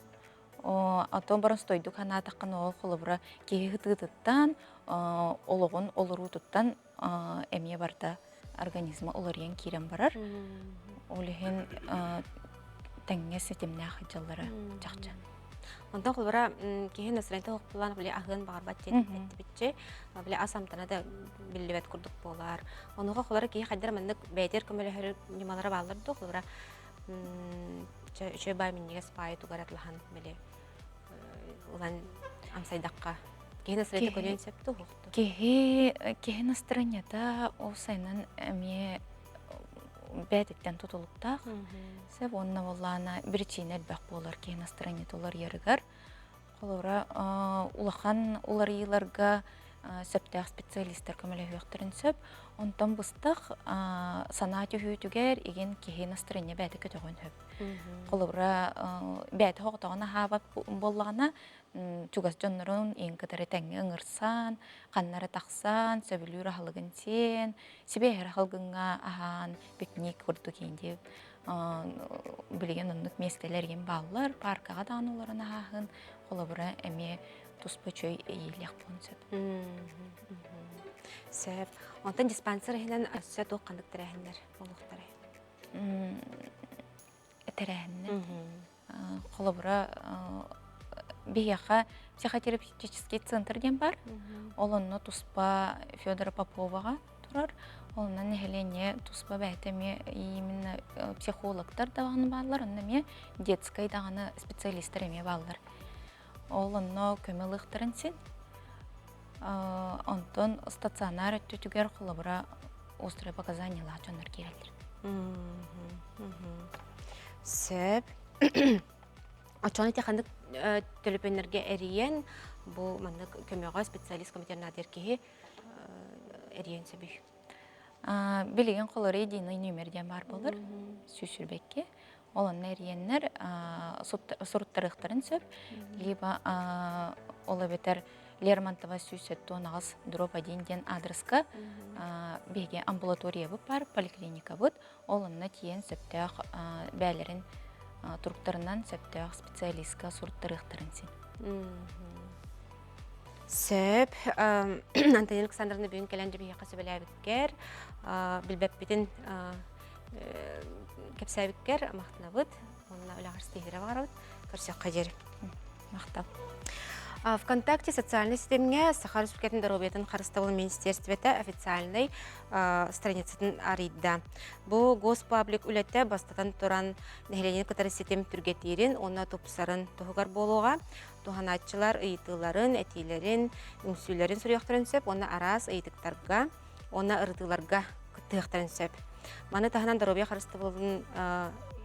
Атын барын стойдук хана таққан ол қолыбыры кейі ғытыттан, олығын олыру тұттан әме барда организмі оларыен керен барар. Олығын тәңе сетемне ақыджалары жақча. Онтан құлбыра кейін өсіренті оқпылан біле ағын бағарбат жетті бітче, біле асамтана да білібет күрдік болар. Онуға құлбыра кейі қайдар мәндік бәйтер көмелі немалары балырды құлбыра үші бай меннеге спайы туғаратлыған біле олан амсайдаққа. Кейін өсіренті көнен септі ұқты. Кейін астыранята осайнан әме бәдеттен тұтылықтақ. Сәп онына боллана бірчейін әлбәқ болар кейін астыранет олар ерігер. Қолыра улахан олар еларға сөптәқ специалистер көмілі өқтірін сөп. Онтан бұстық санаты өйтігер еген кейін астыране бәді көтіғын өп. Қолыра бәді хоқтағына хабат боллағына чугас жоннырын ең кітары тәңі ыңырсан, қаннары тақсан, сөбілі рахалығын сен, себе рахалғынға ахан пикник көрді кейіндеп. Білген ұндық местелерген балылар, паркаға дағын оларын ағын, қолыбыра әме тұспы чөй ейлек болын сөп. Сөп. Онтан диспансер әйінен сөт оққандық тәрәхіндер, болуқтары? Тәрәхіндер. Қолыбыра бейяқа психотерапевтический центр ден бар. Олонны тұспа Федора Поповаға тұрар. Олынан нәхелене тұспа бәйтеме именно психологтар дағаны балылар, оннаме детскай дағаны специалистер еме балылар. Олонны көмеліқтірін сен. Онтон стационар өттігер қолыбыра острый показаниялар жонар керелдер. Сөп. Ачаны текандық төліпенерге әрейен, бұл маңдық көмеға специалист комитетінің адеркеге әрейен сөбі. Білеген қолыр едіні нөмерден бар болыр, сүйсірбекке. Олон әрейенлер сұрыттарықтарын сөп, либо олы бетер Лермонтова сүйсетті онағыз дроп 1 адреска беге амбулатория бұп бар, поликлиника бұд, олынна тиен сөптіғ бәлерін тұрықтарынан сөптіғ специалистка сұрыттарықтарын сен. Сөп, Антонин Александровна бүгін кәләнді бейе қасы біләбіккер, білбәппетін кәпсәбіккер мақтына бұд, онына өліғар стегірі бағарауд, көрсек қадер. Мақтал. ВКонтакте социальный системге Саха Республикатын Доробиятын Харыстабыл министерстветі официальный страницатын арыйда. Бұл госпаблик үлетті бастатан тұран нәхеленен кітары систем түргетейрін, онна топсарын тұғығар болуға, тұханатчылар ұйытыларын, әтейлерін, үңсүйлерін сүріяқтарын сөп, онна арас ұйытықтарға, онна ұрытыларға күттіяқтарын сөп. Маны тағынан Доробия Харыстабылын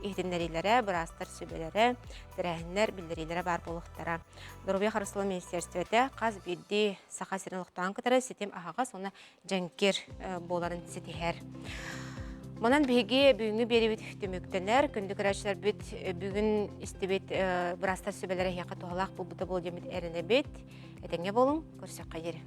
ихтиннәриләре, бұрастар сөбелері, тәрәхінлер, білдерилері бар болуқтара. Доробия Харыстабыл министерстветі қаз бірді Саха Сиренлықтан кітары сетем ағаға соны жәнкер боларын сетихер. Манан бейге бүгінгі бері бүт төмөктенер, күнді көрәшілер бүт бүгін істебет бұрастар сөбелері яқа тоғалақ бұл бұта бол жемет әріне бет. Әтенге болың, көрсек қайдері.